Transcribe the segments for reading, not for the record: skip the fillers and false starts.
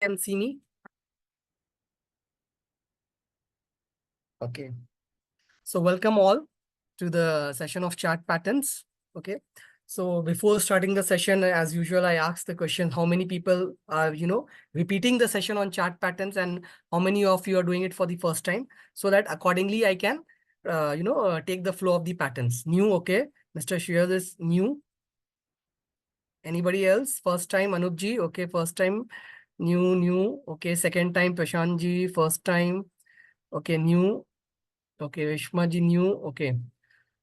can see me? Okay. So welcome all to the session of chart patterns. Okay. So before starting the session, as usual, I ask the question, how many people are, repeating the session on chart patterns and how many of you are doing it for the first time, so that accordingly I can, take the flow of the patterns. New, okay. Mr. Shears is new. Anybody else? First time, Anup ji. Okay, first time. New. Okay, second time, Prashant ji. First time. Okay, new. Okay, Vishma ji, new. Okay.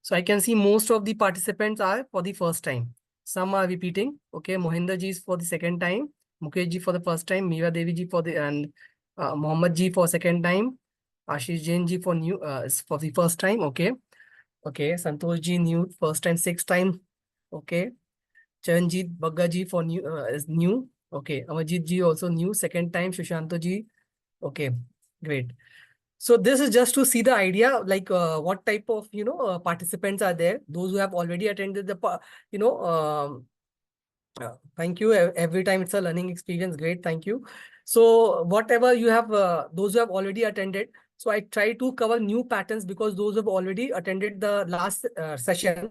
So I can see most of the participants are for the first time. Some are repeating. Okay, Mohinder ji is for the second time. Mukesh ji for the first time. Meera Devi ji for the and Mohammed ji for second time. Ashish Jain ji for new is for the first time. Okay. Okay. Santosh ji new first time, sixth time. Okay. Charanjit Bagga ji for new is new. Okay. Amarjit ji also new second time. Shushanto ji. Okay. Great. So this is just to see the idea, like what type of participants are there. Those who have already attended the you know thank you. Every time it's a learning experience. Great, thank you. So whatever you have, those who have already attended. So I try to cover new patterns because those who have already attended the last session.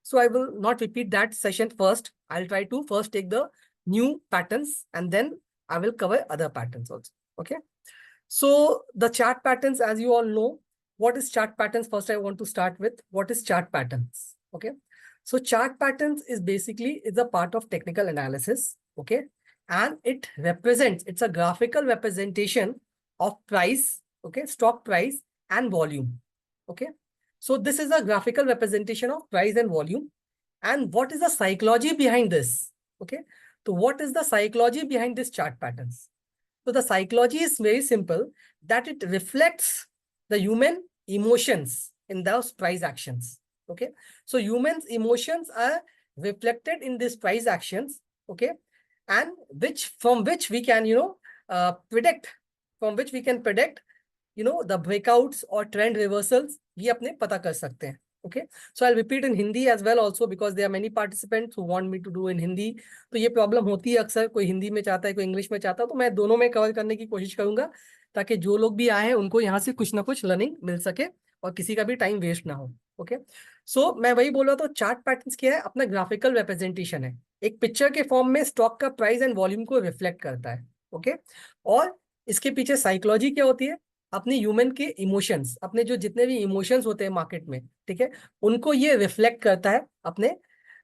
So I will not repeat that session first. I'll try to first take the new patterns and then I will cover other patterns also. Okay. So the chart patterns, as you all know, what is chart patterns? First, I want to start with what is chart patterns. Okay. So chart patterns is basically is a part of technical analysis. Okay. And it represents, it's a graphical representation of price, okay, stock price and volume. Okay. So this is a graphical representation of price and volume. And what is the psychology behind this? Okay. So what is the psychology behind this chart patterns? So the psychology is very simple, that it reflects the human emotions in those price actions. Okay. So humans' emotions are reflected in these price actions. Okay. And from which we can, predict, the breakouts or trend reversals, ये अपने पता कर सकते हैं. Okay. So I'll repeat in Hindi as well also because there are many participants who want me to do in Hindi. तो ये problem होती है अक्सर, कोई हिंदी में चाहता है, कोई इंग्लिश में चाहता है, तो मैं दोनों में कवर करने की कोशिश करूंगा ताकि जो लोग भी आए हैं उनको यहाँ से कुछ ना कुछ लर्निंग मिल सके और किसी का भी टाइम वेस्ट ना हो. ओके. सो मैं वही बोल रहा था, चार्ट पैटर्न्स क्या है? अपना ग्राफिकल रिप्रेजेंटेशन है, एक पिक्चर के फॉर्म में स्टॉक का प्राइस एंड वॉल्यूम को रिफ्लेक्ट करता है. ओके. और इसके पीछे साइकोलॉजी क्या होती है? अपने ह्यूमन के इमोशंस, अपने जो जितने भी इमोशंस होते हैं मार्केट में, ठीक है, उनको ये रिफ्लेक्ट करता है अपने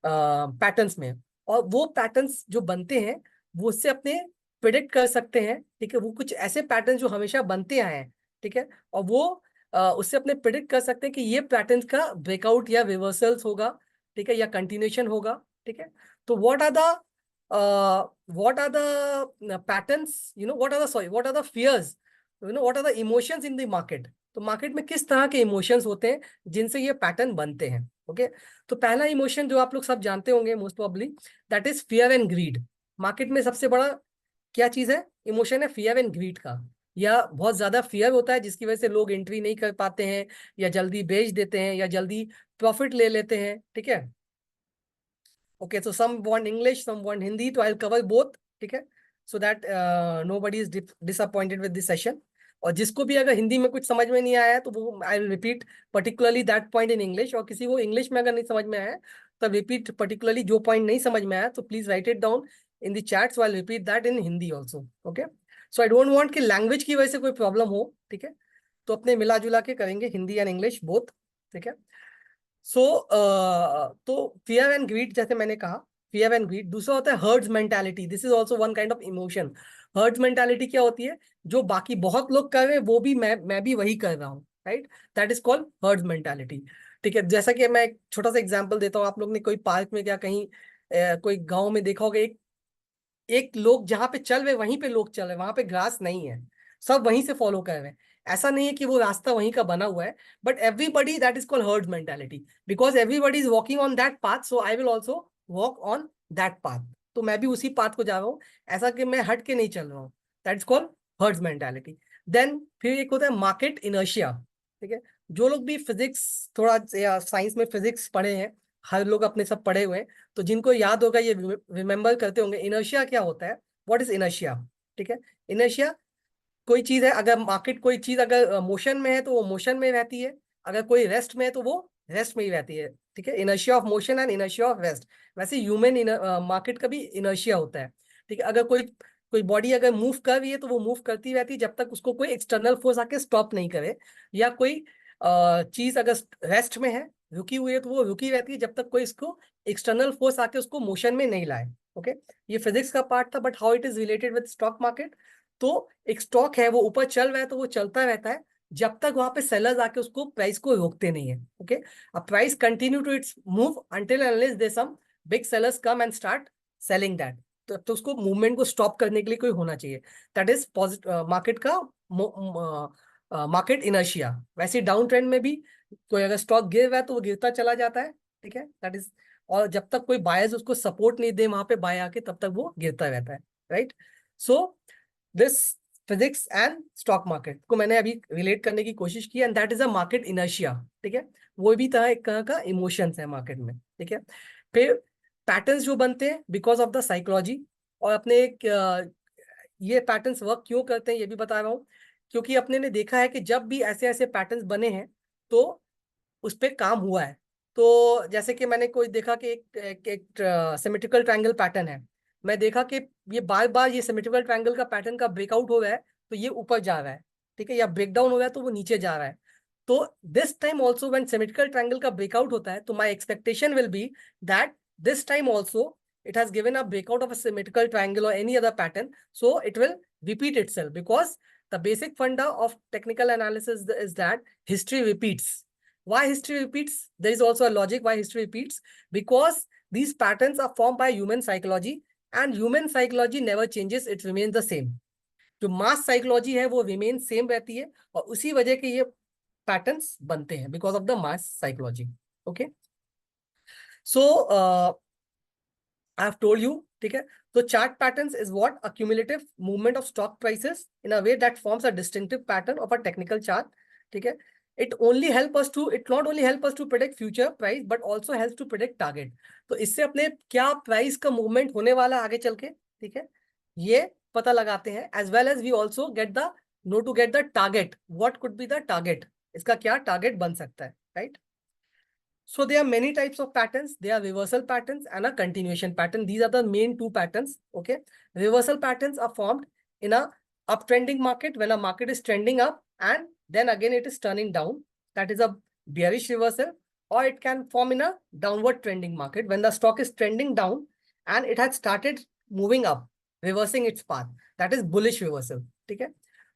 पैटर्न्स में. और वो पैटर्न्स जो बनते हैं वो उससे अपने प्रिडिक्ट कर सकते हैं. ठीक है, वो कुछ ऐसे पैटर्न जो हमेशा बनते आए हैं. ठीक है, और वो उससे अपने प्रिडिक्ट कर सकते हैं कि ये पैटर्न का ब्रेकआउट या रिवर्सल्स होगा. ठीक है, या कंटिन्यूएशन होगा. ठीक है. तो what are the patterns, what are the fears, what are the emotions in the market. तो मार्केट में किस तरह के इमोशंस होते हैं जिनसे ये पैटर्न बनते हैं. ओके. तो पहला इमोशन जो आप लोग सब जानते होंगे most probably, that is fear and greed. Market में सबसे बड़ा क्या चीज है? इमोशन है फियर एंड ग्रीड का. या बहुत ज्यादा फियर होता है जिसकी वजह से लोग एंट्री नहीं कर पाते हैं, या जल्दी बेच देते हैं, या जल्दी प्रॉफिट ले लेते हैं. ठीक है. Okay, so some want English, some want Hindi, so I'll cover both. ठीक है, so that nobody is disappointed with this session. और जिसको भी अगर हिंदी में कुछ समझ में नहीं आया तो वो I will repeat particularly that point in English, और किसी को इंग्लिश में अगर नहीं समझ में आया तब रिपीट पर्टिकुलरली जो पॉइंट नहीं समझ में आया तो please right it down in the chat, so I will repeat that in Hindi also. Okay. So I don't want कि लैंग्वेज की वजह से कोई प्रॉब्लम हो. ठीक है, तो अपने मिला जुला के करेंगे हिंदी एंड इंग्लिश बोथ. ठीक है. सो तो फियर एंड ग्रीड, जैसे मैंने कहा, फियर एंड ग्रीड. दूसरा होता है hertz mentality. This is also one kind of emotion. Hertz mentality क्या होती है? जो बाकी बहुत लोग कर रहे हैं वो भी मैं भी वही कर रहा हूँ. Right, that is called hertz mentality. ठीक है, जैसा कि मैं एक छोटा सा एग्जांपल देता हूँ. आप लोग ने कोई पार्क में क्या कहीं कोई गांव में देखा होगा, एक एक लोग जहां पे चल रहे वहीं पे लोग चल रहे, वहां पे ग्रास नहीं है, सब वहीं से फॉलो कर रहे हैं. ऐसा नहीं है कि वो रास्ता वहीं का बना हुआ है, but everybody, that is called herd mentality, because everybody is walking on that path, so I will also walk on that path. तो मैं भी उसी पाथ को जा रहा हूँ, ऐसा कि मैं हट के नहीं चल रहा हूँ. That is called herd mentality. Then फिर एक होता है मार्केट इनर्शिया. ठीक है, जो लोग भी फिजिक्स थोड़ा या साइंस में फिजिक्स पढ़े हैं, हर लोग अपने सब पढ़े हुए हैं, तो जिनको याद होगा ये रिमेंबर करते होंगे इनर्शिया क्या होता है. What is inertia? ठीक है, इनर्शिया कोई चीज है, अगर मार्केट कोई चीज अगर मोशन में है तो वो मोशन में रहती है, अगर कोई रेस्ट में है तो वो रेस्ट में ही रहती है, ठीक है। Inertia of motion and inertia of rest. वैसे ह्यूमन मार्केट का भी इनर्शिया होता है, ठीक है। अगर कोई कोई बॉडी अगर मूव कर रही है तो वो मूव करती रहती है जब तक उसको कोई एक्सटर्नल फोर्स आके स्टॉप नहीं करे, या कोई चीज अगर रेस्ट में है, रुकी हुई है, तो वो रुकी रहती है जब तक कोई इसको एक्सटर्नल फोर्स आके उसको मोशन में नहीं लाए। ओके, ये फिजिक्स का पार्ट था, but how it is related with stock market. तो एक स्टॉक है, वो ऊपर चल रहा है तो वो चलता रहता है जब तक वहां पे सेलर्स आके उसको प्राइस को रोकते नहीं है। ओके, अब price continue to its move until unless they some big sellers come and start selling that. तो उसको मूवमेंट को स्टॉप करने के लिए कोई होना चाहिए। दैट इज मार्केट का मार्केट इनर्शिया। वैसे डाउन ट्रेंड में भी कोई अगर स्टॉक गिर रहा है तो वो गिरता चला जाता है, ठीक है, दैट इज। और जब तक कोई बायर्स उसको सपोर्ट नहीं दे वहां पे बाय आके, तब तक वो गिरता रहता है, right. So this physics and stock market को मैंने अभी रिलेट करने की कोशिश की, and that is a market inertia, ठीक है। वो भी तरह एक तरह का इमोशंस है मार्केट में, ठीक है। फिर पैटर्न्स जो बनते हैं बिकॉज ऑफ द साइकोलॉजी, और अपने एक ये पैटर्न्स वर्क क्यों करते हैं ये भी बता रहा हूँ, क्योंकि अपने ने देखा है कि जब भी ऐसे ऐसे पैटर्न्स बने हैं तो उस पर काम हुआ है। तो जैसे कि मैंने कोई देखा कि एक सिमेट्रिकल ट्रायंगल पैटर्न है, मैं देखा कि ये बार बार ये सिमेट्रिकल ट्रायंगल का पैटर्न का ब्रेकआउट हो रहा है तो ये ऊपर जा रहा है, ठीक है, या ब्रेक डाउन हो रहा है तो वो नीचे जा रहा है। तो this time also when symmetrical triangle का ब्रेकआउट होता है तो my expectation will be that this time also it has given a breakout of a symmetrical triangle or any other pattern, so it will repeat itself, because the basic funda of technical analysis is that history repeats. Why history repeats? There is also a logic why history repeats, because these patterns are formed by human psychology, and human psychology never changes, it remains the same. जो मास psychology है वो remain same रहती है, और उसी वजह के ये पैटर्न्स बनते हैं because of the mass psychology. Okay, so I have told you, ठीक है। तो chart patterns is what accumulative movement of stock prices in a way that forms a distinctive pattern of a technical chart, ठीक है। It not only help us to predict future price but also helps to predict target। तो इससे अपने क्या price का movement होने वाला आगे चल के, ठीक है, ये पता लगाते हैं। As well as we also get the know to get the target, what could be the target, इसका क्या टारगेट बन सकता है, right. So there are many types of patterns. There are reversal patterns and a continuation pattern. These are the main two patterns. Okay. Reversal patterns are formed in a uptrending market when a market is trending up and then again it is turning down. That is a bearish reversal. Or it can form in a downward trending market when the stock is trending down and it has started moving up, reversing its path. That is bullish reversal. ठीक है।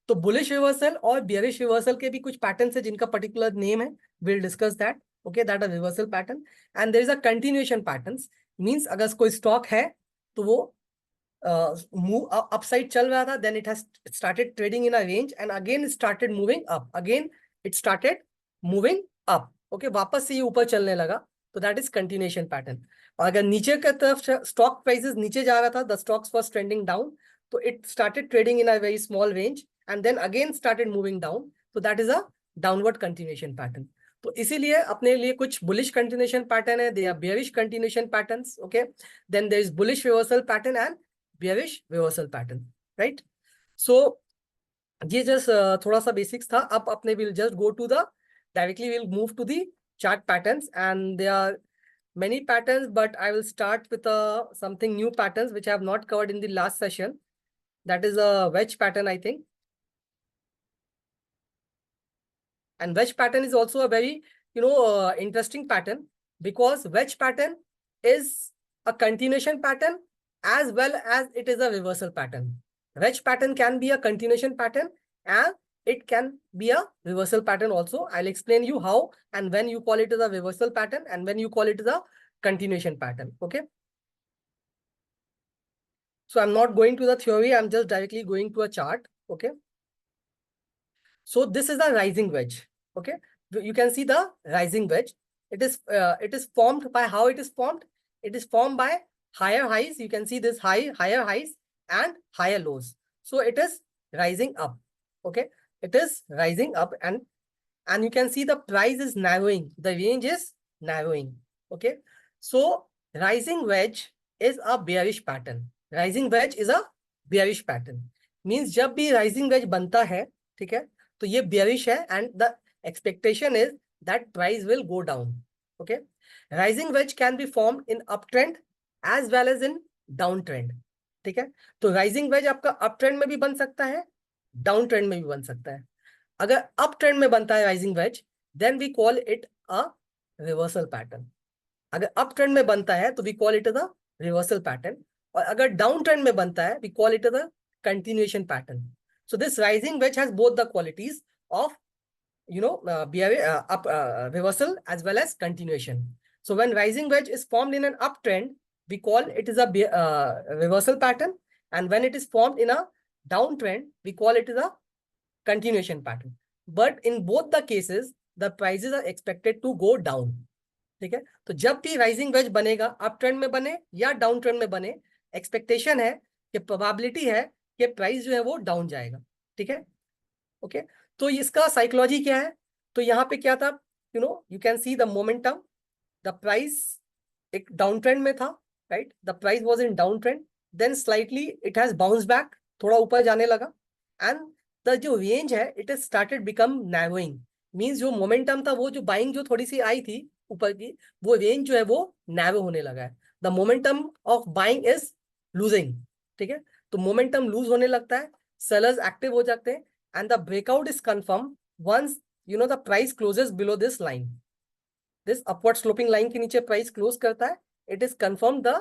तो bullish reversal और bearish reversal के भी कुछ patterns है जिनका particular name है, will discuss that. okay, that a reversal pattern, and there is a continuation patterns, means अगर कोई स्टॉक है तो वो मूव अपसाइड चल रहा था, then it has started trading in a range and again it started moving up, again it started moving up, okay, वापस से ये ऊपर चलने लगा, तो that is continuation pattern। और अगर नीचे की तरफ स्टॉक प्राइसेस नीचे जा रहा था, the stocks was trending down, तो it started trading in a very small range and then again started moving down, so that is a downward continuation pattern। तो इसीलिए अपने लिए कुछ बुलिश कंटिन्यूएशन पैटर्न है, दे are bearish continuation patterns, okay, then there is bullish reversal pattern and bearish reversal pattern, right. So ये just थोड़ा सा basics था। अब अपने will just go to the directly will move to the chart patterns, and they are many patterns, but I will start with something new patterns which I have not covered in the last session. That is a wedge pattern, I think. And wedge pattern is also a very, interesting pattern, because wedge pattern is a continuation pattern as well as it is a reversal pattern. Wedge pattern can be a continuation pattern and it can be a reversal pattern also. I'll explain you how and when you call it as a reversal pattern and when you call it as a continuation pattern. Okay. So I'm not going to the theory. I'm just directly going to a chart. Okay. So this is the rising wedge. Okay, you can see the rising wedge. It is formed by how it is formed. It is formed by higher highs. You can see this higher highs and higher lows. So it is rising up. Okay, it is rising up, and you can see the price is narrowing. The range is narrowing. Okay, so rising wedge is a bearish pattern. Rising wedge is a bearish pattern, means जब भी rising veg बनता है, ठीक है, तो ये bearish है and the expectation is that price will go down. Okay, rising wedge can be form in up trend as well as in down trend. ठीक है, तो राइजिंग वेज आपका अप ट्रेंड में भी बन सकता है, डाउन ट्रेंड में भी बन सकता है. अगर अप ट्रेंड में बनता है rising wedge, then we call it a reversal pattern. अगर अप ट्रेंड में बनता है तो we call it the reversal pattern, और अगर डाउन ट्रेंड में बनता है we call it the continuation pattern. So this rising wedge has both the qualities of reversal as well as continuation. So when rising wedge is formed in an uptrend, we call it is a reversal pattern, and when it is formed in a downtrend, we call it is a continuation pattern. But in both the cases, the prices are expected to go down. ठीक है, तो जब भी rising veg बनेगा, up trend में बने या down trend में बने, एक्सपेक्टेशन है कि प्रोबेबिलिटी है कि प्राइस जो है वो डाउन जाएगा. ठीक है, ओके. तो इसका साइकोलॉजी क्या है? तो यहाँ पे क्या था, you can see the momentum. The price एक डाउन ट्रेंड में था, राइट? The price was in down trend, then slightly it has bounce back, थोड़ा ऊपर जाने लगा, एंड द जो रेंज है it has started become narrowing. Means जो मोमेंटम था, वो जो बाइंग जो थोड़ी सी आई थी ऊपर की, वो रेंज जो है वो नैरो होने लगा है. The momentum of buying is losing. ठीक है, तो मोमेंटम लूज होने लगता है, सेलर्स एक्टिव हो जाते हैं, and the breakout is confirm once the price closes below this line. This upward sloping line के नीचे प्राइस क्लोज करता है, it is confirm the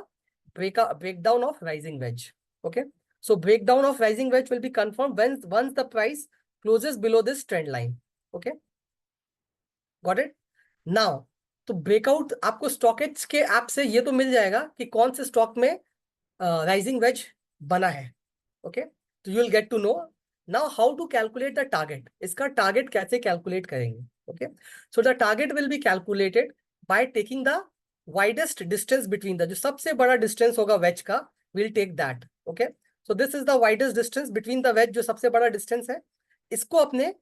breakdown of rising wedge. Okay, so breakdown of rising wedge will be confirmed when once the price closes below this trend line. Okay, got it now. तो breakout आपको stockage के app से ये तो मिल जाएगा कि कौन से स्टॉक में राइजिंग वेज बना है. ओके, तो you will get to know now how to calculate the target. इसका टारगेट कैसे कैलकुलेट करेंगे? Okay, so the target will be calculated by taking the widest distance between the, जो सबसे बड़ा डिस्टेंस होगा वेज का, will take that. Okay, so this is the widest distance between the wedge, जो सबसे बड़ा डिस्टेंस है, इसको अपने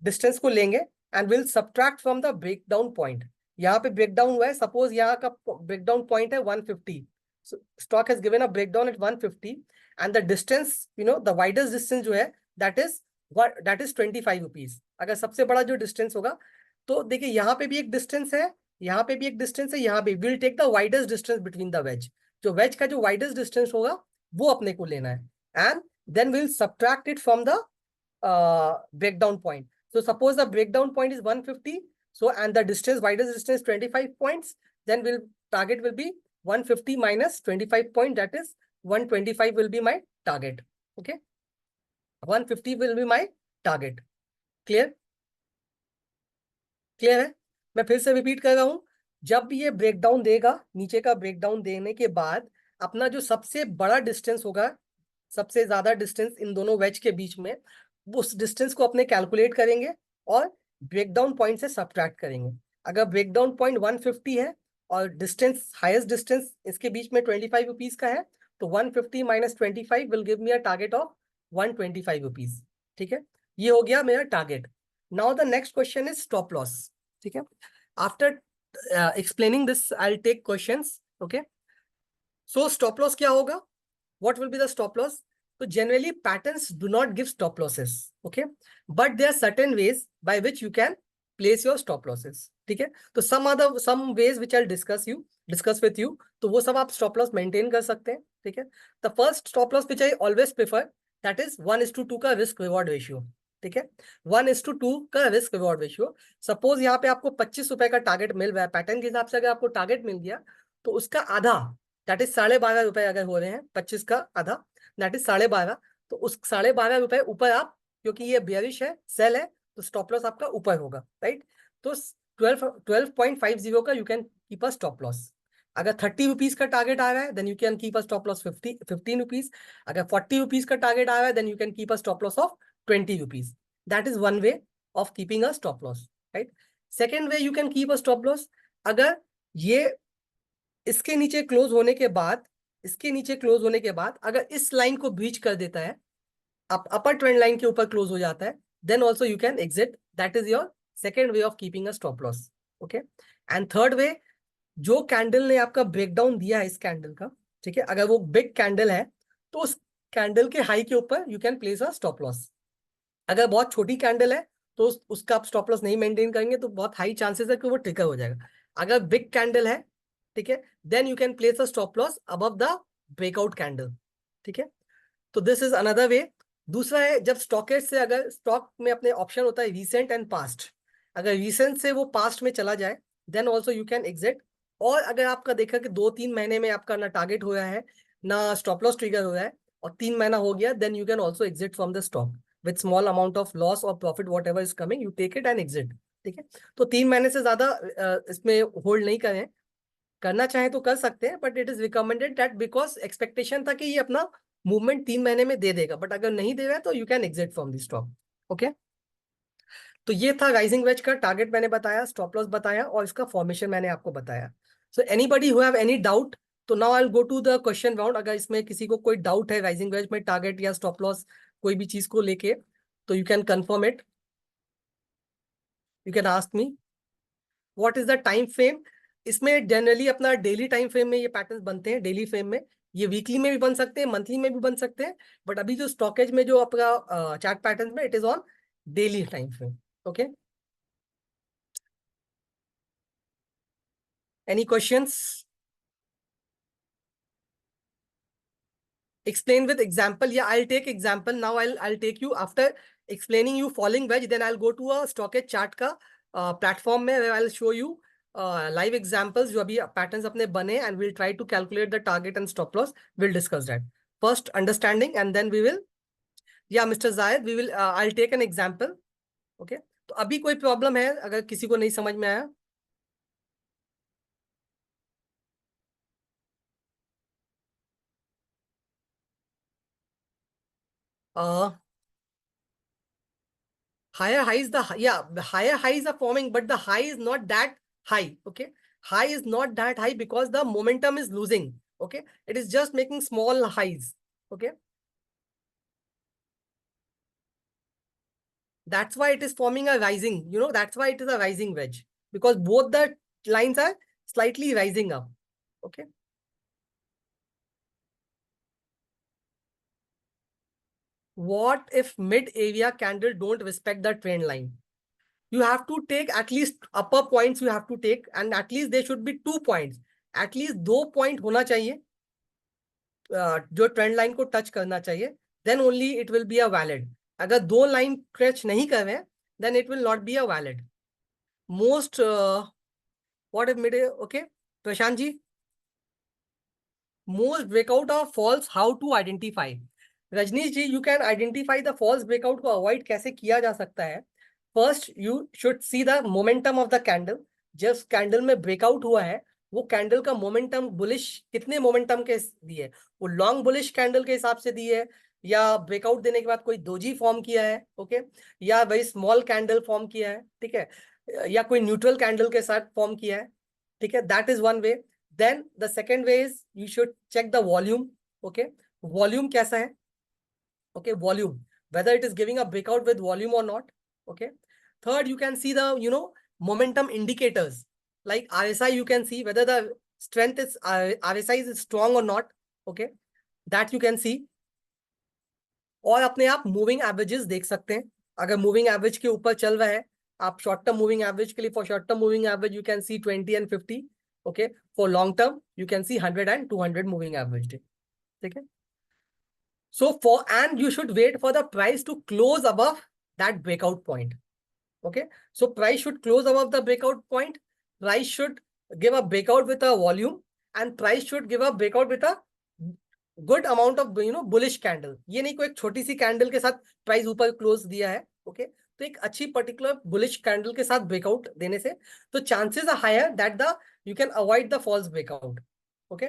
डिस्टेंस को लेंगे and will subtract from the breakdown point. यहाँ पे ब्रेकडाउन हुआ है, सपोज यहाँ का ब्रेकडाउन पॉइंट है 150. Stock has given a breakdown at 150 and the distance, the widest distance जो है दैट इज 25 रुपीज. अगर सबसे बड़ा जो डिस्टेंस होगा, तो देखिए यहाँ पे भी एक डिस्टेंस है, यहाँ पे भी एक डिस्टेंस है, यहाँ पे will take the widest distance between the wedge. जो वेज का जो वाइडेस्ट डिस्टेंस होगा वो अपने को लेना है, and then will subtract it from the breakdown point. So suppose the breakdown point is 150, so and the distance, widest distance 25 points, then target will be 150 minus 25 point, that is 125 will be my target. Okay, 150 will be my target. Clear? Clear है? मैं फिर से repeat कर रहा हूं, जब भी ये ब्रेकडाउन देगा, नीचे का ब्रेकडाउन देने के बाद अपना जो सबसे बड़ा डिस्टेंस होगा, सबसे ज्यादा डिस्टेंस इन दोनों वेज के बीच में, उस डिस्टेंस को अपने कैलकुलेट करेंगे और ब्रेकडाउन पॉइंट से सब्ट्रैक्ट करेंगे. अगर ब्रेकडाउन पॉइंट 150 है और डिस्टेंस, हाईएस्ट डिस्टेंस इसके बीच में 25 रुपीज का है, तो 150 minus 25 will give me a target of 125 rupees. ठीक है, ये हो गया मेरा target. Now the next question is stop loss. ठीक है, after explaining this I will take questions. Okay, so stop loss क्या होगा? What will be the stop loss? So generally patterns do not give stop losses, okay, but there are certain ways by which you can place your stop losses. ठीक है, तो some ways which I'll discuss with you, तो वो सब आप stop loss maintain कर सकते हैं. ठीक है, the first stop loss which I always prefer, that is 1:2 का risk reward ratio. ठीक है, 1:2 का risk reward ratio. सपोज यहाँ पे आपको 25 रुपए का टारगेट मिल रहा है, पैटर्न के हिसाब से अगर आपको टारगेट मिल गया, तो उसका आधा, दैट इज 12.5 रुपए अगर हो रहे हैं, 25 का आधा, दैट इज 12.5. तो उस 12.5 रुपए ऊपर आप, क्योंकि ये बेयरिश है, सेल है, तो स्टॉप लॉस आपका ऊपर होगा, राइट? तो 12.50 का you can keep a stop loss. अगर 30 रुपीज का टारगेट आ रहा है, then you can keep a stop loss 15 rupees. अगर 40 रुपीज का टारगेट आ रहा है, then you can keep a stop loss of 20 rupees. That is one way of keeping a stop loss, right? Second way you can keep a stop loss, अगर ये इसके नीचे close होने के बाद, अगर इस लाइन को ब्रीच कर देता है, अपर ट्रेंड लाइन के ऊपर क्लोज हो जाता है, then also you can exit. That is your second way of keeping a stop loss. Okay, and third way, जो कैंडल ने आपका ब्रेकडाउन दिया है इस कैंडल का, ठीक है, अगर वो बिग कैंडल है, तो उस कैंडल के हाई के ऊपर you can place a stop loss. अगर बहुत छोटी कैंडल है तो उसका आप स्टॉप लॉस नहीं मेंटेन करेंगे तो बहुत हाई चांसेस है कि वो ट्रिगर हो जाएगा। अगर बिग कैंडल है, ठीक है, then you can place a stop loss above the breakout candle. ठीक है, तो दिस इज अनदर वे। दूसरा है जब स्टॉकेज से, अगर स्टॉक में अपने ऑप्शन होता है रीसेंट एंड पास्ट, अगर रीसेंट से वो पास्ट में चला जाए then also you can exit. और अगर आपका देखा कि 2-3 महीने में आपका ना टारगेट हो रहा है ना स्टॉप लॉस ट्रिगर हो रहा है और 3 महीना हो गया, then you can also exit from the stock with small amount of loss और profit whatever is coming, you take it and exit. ठीक है, तो 3 महीने से ज्यादा इसमें होल्ड नहीं करें। करना चाहें तो कर सकते हैं, but it is recommended that because expectation था कि ये अपना मूवमेंट 3 महीने में दे देगा, बट अगर नहीं दे रहा है तो you can exit from the stock. Okay, तो ये था राइजिंग वेज का टारगेट मैंने बताया, स्टॉप लॉस बताया और इसका फॉर्मेशन मैंने आपको बताया। So anybody who have any doubt, तो now I will go to the question round. अगर इसमें किसी को कोई डाउट है राइजिंग वेज में टारगेट या स्टॉप लॉस कोई भी चीज को लेके, तो you can confirm it, you can ask me. What is the time frame? इसमें जनरली अपना डेली टाइम फ्रेम में ये पैटर्न्स बनते हैं, डेली फ्रेम में। ये वीकली में भी बन सकते हैं, मंथली में भी बन सकते हैं, बट अभी जो स्टॉकेज में जो आपका चार्ट पैटर्न में it is on daily time frame. Okay, any questions? Explain with example. Yeah, I'll take example now. I'll take you after explaining you falling wedge, then I'll go to a stockage chart का platform में where I'll show you live examples जो अभी patterns अपने बने, and we'll try to calculate the target and stop loss. We'll discuss that first, understanding, and then we will, yeah, Mr. Zayed, we will I'll take an example. Okay, तो अभी कोई problem है अगर किसी को नहीं समझ में आया? Higher highs, the higher highs are forming, but the high is not that high. Okay, high is not that high because the momentum is losing. Okay, it is just making small highs. Okay, that's why it is forming a rising, that's why it is a rising wedge, because both the lines are slightly rising up. Okay, what if mid area candle don't respect the trend line? You have to take at least upper points, you have to take, and at least there should be 2 points, at least 2 point होना चाहिए जो trend line को touch करना चाहिए, then only it will be a valid. अगर 2 line touch नहीं कर रहे हैं then it will not be a valid. Most what if mid, okay Prashant ji, most breakout of false how to identify? Rajneesh ji, you can identify the false breakout को avoid कैसे किया जा सकता है? First you should see the momentum of the candle. जिस candle में breakout हुआ है वो कैंडल का मोमेंटम बुलिश कितने मोमेंटम के दिए, वो लॉन्ग बुलिश कैंडल के हिसाब से दी है या ब्रेकआउट देने के बाद कोई दोजी फॉर्म किया है, ओके, या भाई स्मॉल कैंडल फॉर्म किया है, ठीक है, या कोई न्यूट्रल कैंडल के साथ फॉर्म किया है, ठीक है, that is one way. Then the second way is you should check the volume. Okay, volume कैसा है? okay, volume, whether it is giving a breakout with volume or not. Okay, third, you can see the momentum indicators like RSI. You can see whether the strength is RSI is strong or not. Okay, that you can see. और अपने आप moving averages देख सकते हैं, अगर moving average के ऊपर चल रहा है, आप शॉर्ट टर्म मूविंग एवरेज के लिए, for short term moving average you can C 20 and 50. Okay, for long term you can C 100 and 200 moving average day. ठीक है, so and you should wait for the price to close above that breakout point. Okay, so price should close above the breakout point, price should give a breakout with a volume, and price should give a breakout with a good amount of bullish candle. ये नहीं कोई एक छोटी सी candle के साथ price ऊपर close दिया है, ओके, तो एक अच्छी पर्टिकुलर बुलिश कैंडल के साथ ब्रेकआउट देने से तो chances are higher that the you can avoid the false breakout. Okay,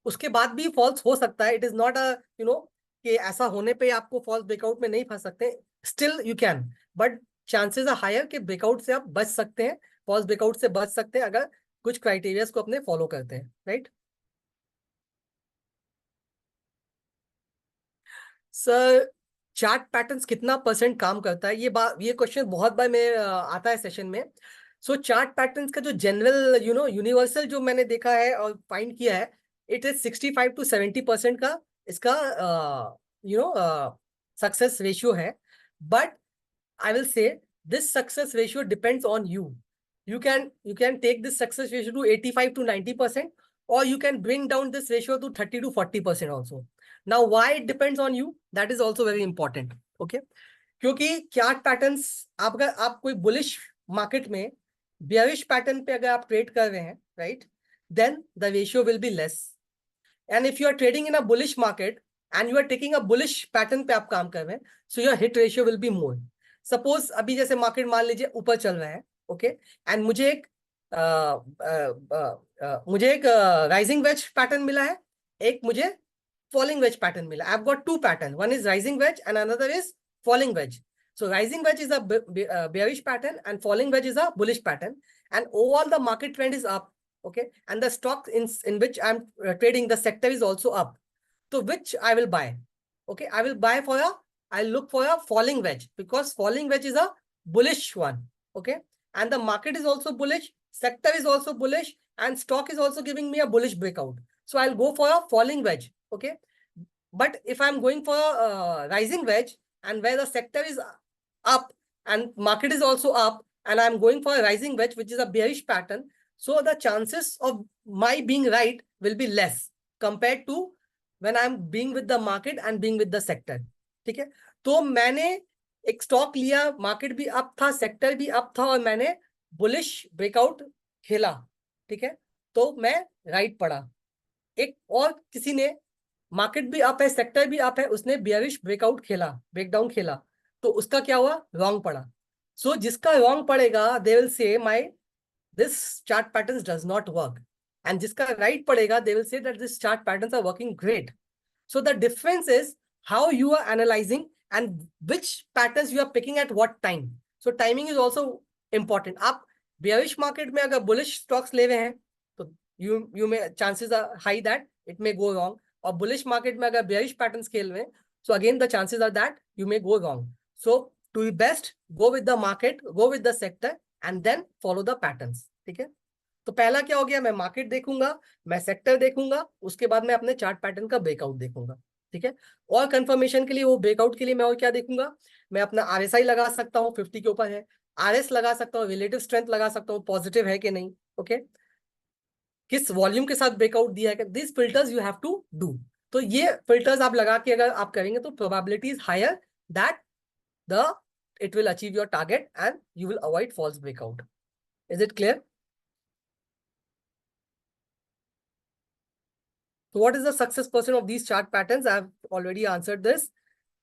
उसके बाद भी फॉल्स हो सकता है, इट इज नॉट अ कि ऐसा होने पे आपको फॉल्स ब्रेकआउट में नहीं फंस सकते, still you can, but chances are higher कि ब्रेकआउट से आप बच सकते हैं, फॉल्स ब्रेकआउट से बच सकते हैं अगर कुछ क्राइटेरियाज को अपने फॉलो करते हैं, राइट? सर, चार्ट पैटर्न्स कितना परसेंट काम करता है, ये क्वेश्चन बहुत बार में आता है सेशन में। सो चार्ट पैटर्न्स का जो जनरल यूनिवर्सल जो मैंने देखा है और फाइंड किया है, इट इज 65 to 70% का इसका सक्सेस रेशियो है, but I will say this success ratio depends on you. You can take this success ratio to 85 to 90%, or you can bring down this ratio to 30 to 40% also. Now, why it depends on you? That is also very important. Okay? क्योंकि chart patterns आप कोई bullish market में bearish pattern पे अगर आप trade कर रहे हैं, right, then the ratio will be less. And if you are trading in a bullish market and you are taking a bullish pattern पे आप काम कर रहे हैं, so your hit ratio will be more. Suppose अभी जैसे market मान लीजिए ऊपर चल रहा है, ओके, एंड मुझे एक राइजिंग वेज पैटर्न मिला है, एक मुझे फॉलिंग वेज पैटर्न मिला. I have got two pattern, one is rising wedge and another is falling wedge. So rising wedge is a bearish pattern and falling wedge is a bullish pattern, and overall the market trend is up, okay, and the stock in which I'm trading, the sector is also up. So which I will buy? Okay, I'll look for a falling wedge, because falling wedge is a bullish one, okay, and the market is also bullish, sector is also bullish, and stock is also giving me a bullish breakout. So I'll go for a falling wedge, okay. But if I'm going for a rising wedge, and where the sector is up and market is also up, and I'm going for a rising wedge which is a bearish pattern, so the chances of my being right will be less compared to when I'm being with the market and being with the sector. ठीक है, तो मैंने एक stock लिया, market भी up था, sector भी up था, और मैंने बुलिश ब्रेकआउट खेला, ठीक है, तो मैं राइट पड़ा. एक और किसी ने, मार्केट भी अप है, सेक्टर भी अप है, उसने बियरिश ब्रेकआउट खेला, ब्रेकडाउन खेला, तो उसका क्या हुआ, रॉन्ग पड़ा. सो जिसका रॉन्ग पड़ेगा, they will say my this chart patterns does not work, and जिसका राइट पड़ेगा, they will say that this chart patterns are working great. So the difference is how you are analysing and which patterns you are picking at what time. So timing is also important. आप bearish market में अगर bullish stocks ले रहे हैं, तो you में chances are high that it may go wrong, और bullish market में अगर बेयरिश पैटर्न्स खेल रहे हैं, so again the chances are that you may go wrong. So to be best, go with the market, go with the sector, and then follow the patterns. ठीक है, तो पहला क्या हो गया, मैं मार्केट देखूंगा, मैं सेक्टर देखूंगा, उसके बाद मैं अपने चार्ट पैटर्न का ब्रेकआउट देखूंगा. ठीक है, और कंफर्मेशन के लिए, वो ब्रेकआउट के लिए मैं और क्या देखूंगा, मैं अपना RSI लगा सकता हूँ, 50 के ऊपर है, RS लगा सकता हूँ, रिलेटिव स्ट्रेंथ लगा सकता हूँ, पॉजिटिव है कि नहीं, ओके, किस वॉल्यूम के साथ ब्रेकआउट दिया है, this filters you have to do. तो ये फिल्टर्स आप लगा के अगर आप करेंगे, तो probability is higher that the it will achieve your target and you will avoid false breakout. Is it clear? So what is the success percent of these chart patterns? I have already answered this.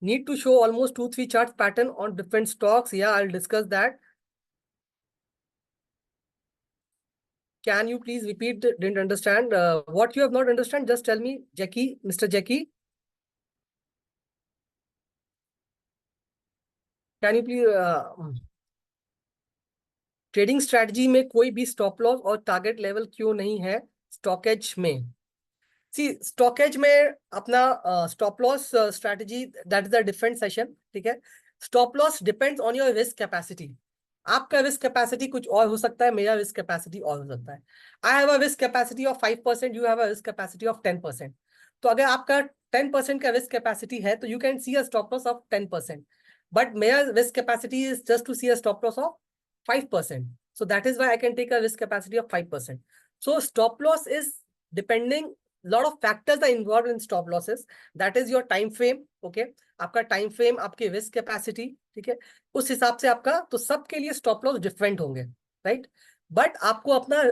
Need to show almost 2-3 chart pattern on different stocks. Yeah, I'll discuss that. Can you please repeat? Didn't understand. What you have not understand, just tell me, Jackie, Mr. Jackie. Can you please? Trading strategy में कोई भी stop loss और target level क्यों नहीं है stockage में? सी, stockage में अपना stop loss strategy, that is a different session. ठीक है, stop loss depends on your risk capacity. आपका रिस्क कैपेसिटी कुछ और हो सकता है, मेरा रिस्क कैपेसिटी और हो सकता है. I have a risk capacity of 5%, you have a risk capacity of 10%. तो अगर आपका 10% का रिस्क कैपेसिटी है, तो you can see a stop loss of 10%, but मेरा risk capacity is just to see a stop loss of 5%. So that is why I can take a risk capacity of 5%. So stop loss is depending, lot of factors are involved in stop losses. That is your time frame, okay? आपका time frame, आपकी risk capacity, ठीक है, उस हिसाब से आपका, तो सबके लिए स्टॉप लॉस डिफरेंट होंगे, राइट. बट आपको अपना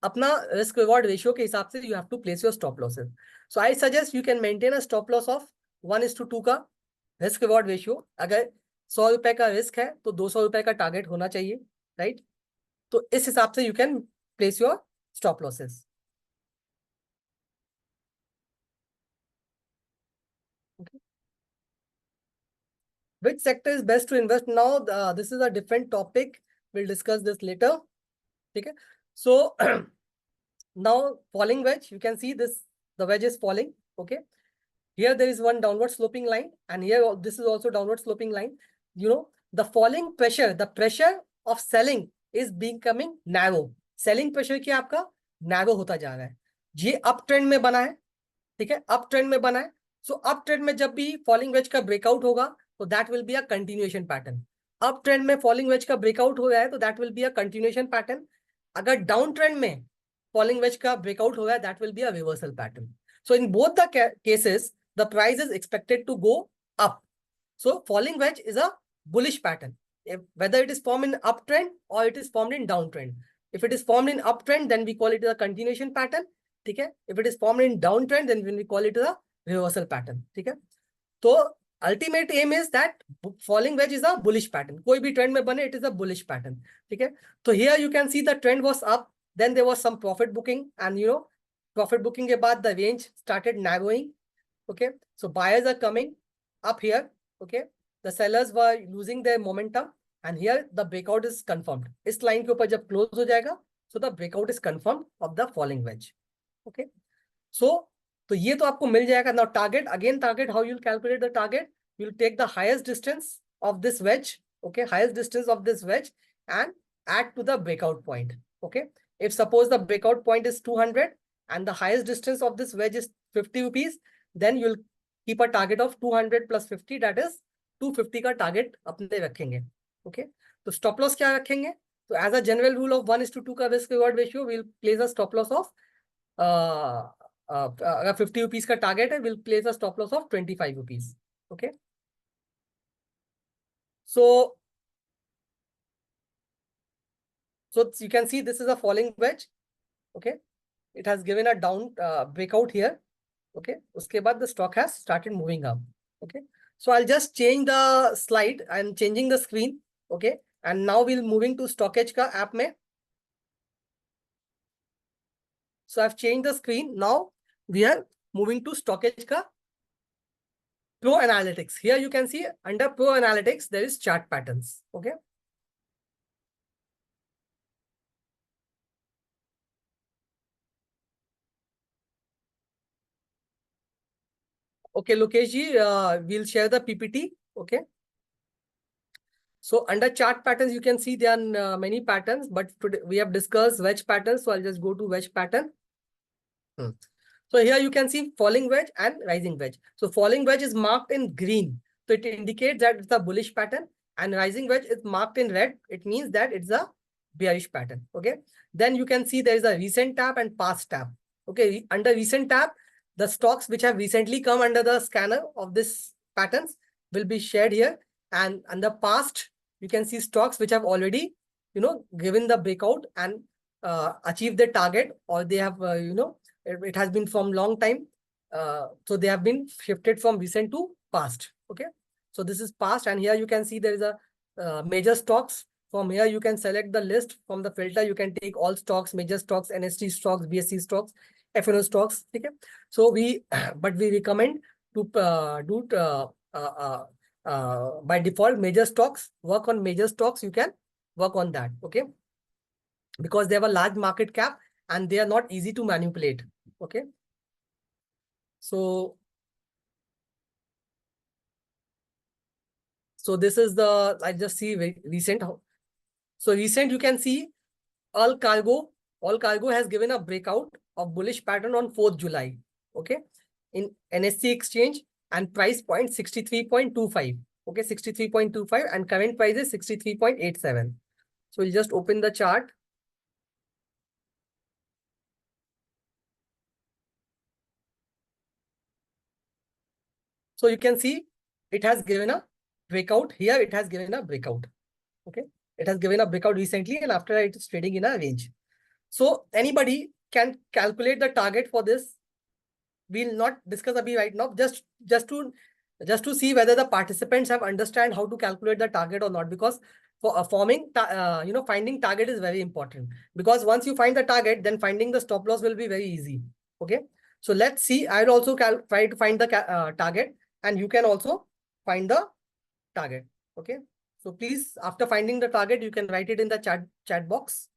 अपना रिस्क रिवॉर्ड रेशियो के हिसाब से you have to place your stop losses. So I suggest you can maintain a stop loss of 1:2 का रिस्क रिवॉर्ड रेशियो. अगर 100 रुपए का रिस्क है, तो 200 रुपए का टारगेट होना चाहिए, राइट. तो इस हिसाब से you can place your stop losses. Which sector is best to invest now? This is a different topic. We'll discuss this later. Okay. So now falling wedge, you can see this, the wedge is falling. Okay. Here there is one downward sloping line, and here this is also downward sloping line. You know, the falling pressure, the pressure of selling is becoming narrow. Selling pressure क्या आपका narrow होता जा रहा है. ये up trend में बना है, ठीक है, अप ट्रेंड में बना है. सो अप ट्रेंड में जब भी फॉलिंग वेज का ब्रेकआउट होगा तो that will be a continuation pattern. Up trend में फॉलिंग वेज का ब्रेकआउट हो गया है तो that will be a continuation pattern. अगर डाउन ट्रेंड में फॉलिंग वेज का ब्रेकआउट हो गया that will be a reversal pattern. So in both the cases the price is expected to go up. So falling wedge is a bullish pattern, whether it is formed in uptrend or it is formed in downtrend. If it is formed in uptrend, then we call it a continuation pattern. ठीक है? If it is formed in downtrend, then we call it a reversal pattern. ठीक है? तो ultimate aim is that falling wedge is a bullish pattern. कोई भी trend में बने, it is a bullish pattern. ठीक है? तो here you can see the trend was up, then there was some profit booking, and profit booking के बाद the range started narrowing. Okay, so buyers are coming up here. Okay, the sellers were losing their momentum, and here the breakout is confirmed. इस line के ऊपर जब close हो जाएगा, so the breakout is confirmed of the falling wedge. Okay, so तो ये तो आपको मिल जाएगा. Now target, again target, how you'll calculate the target? You'll take the highest distance of this wedge. Okay, highest distance of this wedge and add to the breakout point. Okay, if suppose the breakout point is 200 and the highest distance of this wedge is 50 rupees, then you'll keep a target of 200 plus 50, that is 250 का target अपने रखेंगे. Okay, तो stop loss क्या रखेंगे? तो as a general rule of 1:2 का risk reward ratio, will place a stop loss of, अगर 50 rupees का टारगेट है, will place a stop loss of 25 rupees. Okay, so you can see this is a falling wedge. Okay, it has given a down breakout here. Okay, uske baad the stock has started moving up. Okay, so I'll just change the slide. I'm changing the screen. Okay, and now we'll moving to stockage ka app mein. So I've changed the screen. Now we are moving to stockage ka pro analytics. Here you can see under pro analytics there is chart patterns. Okay, okay, Lokesh ji, we'll share the PPT. Okay, so under chart patterns, you can see there are many patterns, but today we have discussed wedge patterns. So I'll just go to wedge pattern. So here you can see falling wedge and rising wedge. So falling wedge is marked in green. So it indicates that it's a bullish pattern, and rising wedge is marked in red. It means that it's a bearish pattern. Okay. Then you can see there is a recent tab and past tab. Okay. Under recent tab, the stocks which have recently come under the scanner of this patterns will be shared here. And under past, you can see stocks which have already, given the breakout and achieved the target, or they have, it has been from long time. So they have been shifted from recent to past. Okay, so this is past, and here you can see there is a major stocks. From here you can select the list. From the filter you can take all stocks, major stocks, NST stocks, BSE stocks, FNO stocks. Okay, so we but we recommend to do by default major stocks. Work on major stocks. You can work on that. Okay, because they have a large market cap and they are not easy to manipulate. Okay, so this is the, I just see recent. So recent, you can see all cargo has given a breakout of bullish pattern on 4th July. Okay, in NSE exchange, and price point 63.25. Okay, 63.25, and current price is 63.87. So we'll just open the chart. So you can see it has given a breakout here. It has given a breakout. Okay, it has given a breakout recently, and after it is trading in a range. So anybody can calculate the target for this. We'll not discuss abhi right now. Just to see whether the participants have understand how to calculate the target or not. Because for finding target is very important. Because once you find the target, then finding the stop loss will be very easy. Okay. So let's see. I'll also try to find the target, and you can also find the target. Okay. So please, after finding the target, you can write it in the chat box.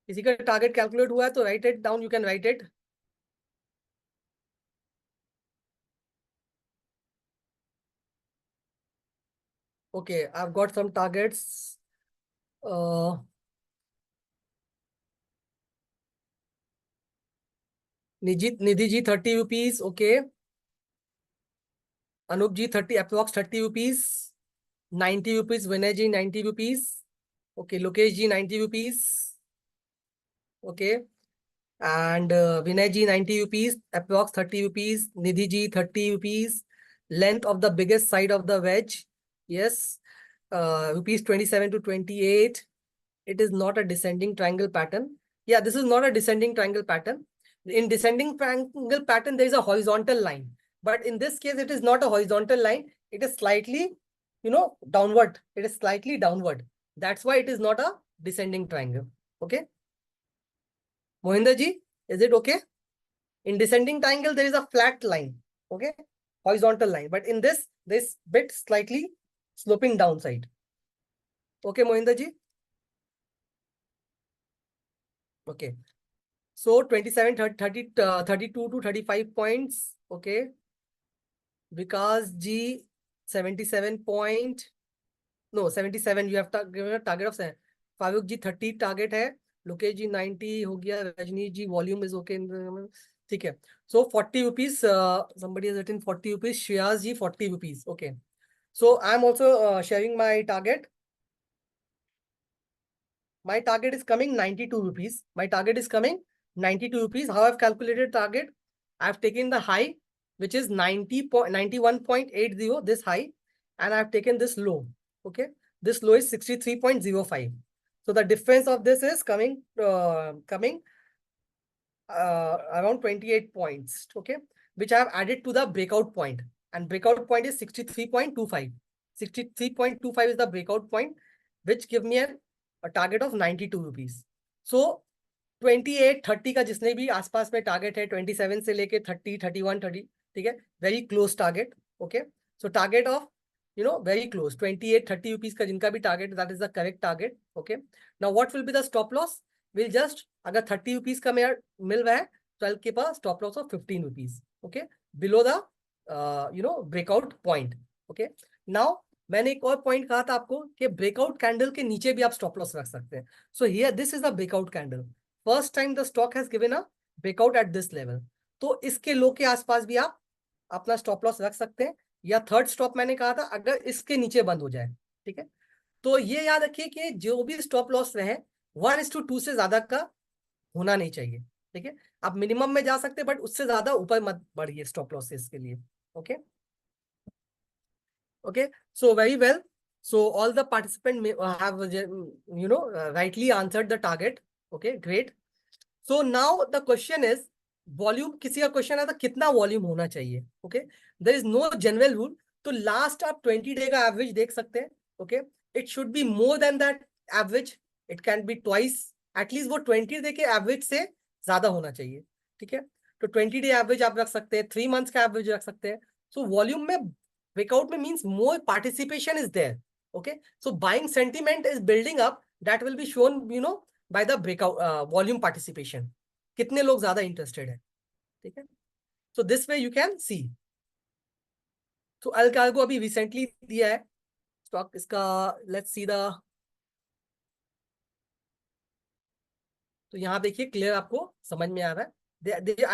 किसी का target calculate हुआ है तो write it down, you can write it. Okay, I have got some targets. Nidhi ji 30 rupees. Okay. Anup ji 30, approx 30 rupees. 90 rupees. Vinay ji 90 rupees. Okay. Lokesh ji 90 rupees. Okay. And Vinay ji 90 rupees, approx 30 rupees. Nidhi ji 30 rupees. Length of the biggest side of the wedge. Yes. Rupees 27 to 28. It is not a descending triangle pattern. Yeah, this is not a descending triangle pattern. In descending triangle pattern, there is a horizontal line. But in this case, it is not a horizontal line. It is slightly, downward. It is slightly downward. That's why it is not a descending triangle. Okay. Mohinder ji, is it okay? In descending triangle, there is a flat line. Okay. Horizontal line. But in this bit slightly sloping downside. Okay, Mohinder ji? Okay. So 27, 30, 32 to 35 points. Okay. Vikas G 77 point. No, 77. You have given a target of 7. Farooq Ji 30 target है. Lokesh जी 90 हो गया. Rajni ji volume is okay. ठीक है. So 40 rupees. Somebody has written 40 rupees. Shreyas ji 40 rupees. Okay. So I'm also sharing my target. My target is coming 92 rupees. My target is coming 92 rupees. How I've calculated target? I've taken the high, which is 91.80, this high, and I've taken this low. Okay. This low is 63.05. So the difference of this is coming around 28 points. Okay. Which I have added to the breakout point. And breakout point is 63.25. 63.25 is the breakout point, which give me a target of 92 rupees. So 28, 30 का जिसने भी आसपास में target है, 27 से लेके 30, 31, 30, ठीक है, very close target. Okay. So target of very close 28, 30 rupees का जिनका भी target, that is the correct target. Okay. Now what will be the stop loss? Will just, अगर 30 रुपीज का मेरा मिल रहा है, 12 के पास stop loss of 15 rupees. Okay. Below the breakout point. Okay. Now मैंने एक और पॉइंट कहा था आपको कि ब्रेकआउट कैंडल के नीचे भी आप स्टॉप लॉस रख सकते हैं. So here this is the breakout candle. First time the stock has given a breakout eight this level. तो इसके लो के आसपास भी आप अपना स्टॉप लॉस रख सकते हैं. या थर्ड स्टॉप मैंने कहा था अगर इसके नीचे बंद हो जाए. ठीक है. तो ये याद रखिए कि जो भी स्टॉप लॉस रहे 1:2 से ज्यादा का होना नहीं चाहिए. ठीक है. आप मिनिमम में जा सकते हैं बट उससे ज्यादा ऊपर मत बढ़िए स्टॉप लॉसेस के लिए. Okay. Okay, so very well. So all the participants may have, rightly answered the target. Okay, great. So now the question is volume. किसी का क्वेश्चन है तो कितना वॉल्यूम होना चाहिए? Okay. There is no general rule. तो last आप 20 day का एवरेज देख सकते हैं. Okay. It should be more than that average. It can be twice. At least वो 20 डे के एवरेज से ज्यादा होना चाहिए. ठीक है. तो 20 डे एवरेज आप रख सकते हैं, 3 मंथ्स का एवरेज रख सकते हैं. सो वॉल्यूम में breakout में means more participation is there. Okay. So buying sentiment is building up. That will be shown, by the breakout volume participation. कितने लोग ज्यादा इंटरेस्टेड है. ठीक है. So this way you can see. तो अल्कार्गो अभी रिसेंटली दिया है स्टॉक इसका. Let's see the. तो यहाँ देखिए क्लियर आपको समझ में आ रहा है.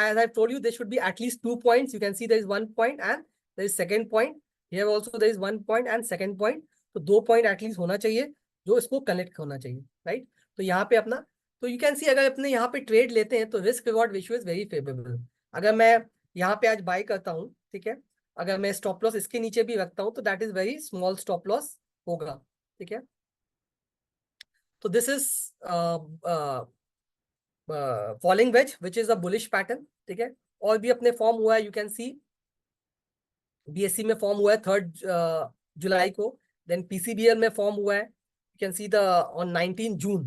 As I told you, there should be at least 2 points. You can see there is 1 point and there is second point. Here also there is 1 point and second point. तो 2 point at least होना चाहिए जो इसको connect होना चाहिए. Right. तो यहाँ पे अपना, तो यू कैन सी अगर अपने यहाँ पे ट्रेड लेते हैं तो risk reward ratio is very favourable. अगर मैं यहाँ पे आज बाय करता हूँ, ठीक है, अगर मैं स्टॉप लॉस इसके नीचे भी रखता हूँ तो that is very small stop loss होगा. ठीक है. तो this is falling ways which is a bullish pattern. ठीक है. और भी अपने फॉर्म हुआ है. यू कैन सी बीएससी में फॉर्म हुआ है 3 जुलाई को. देन पीसीबीएल में फॉर्म हुआ है. You can see the on 19 June.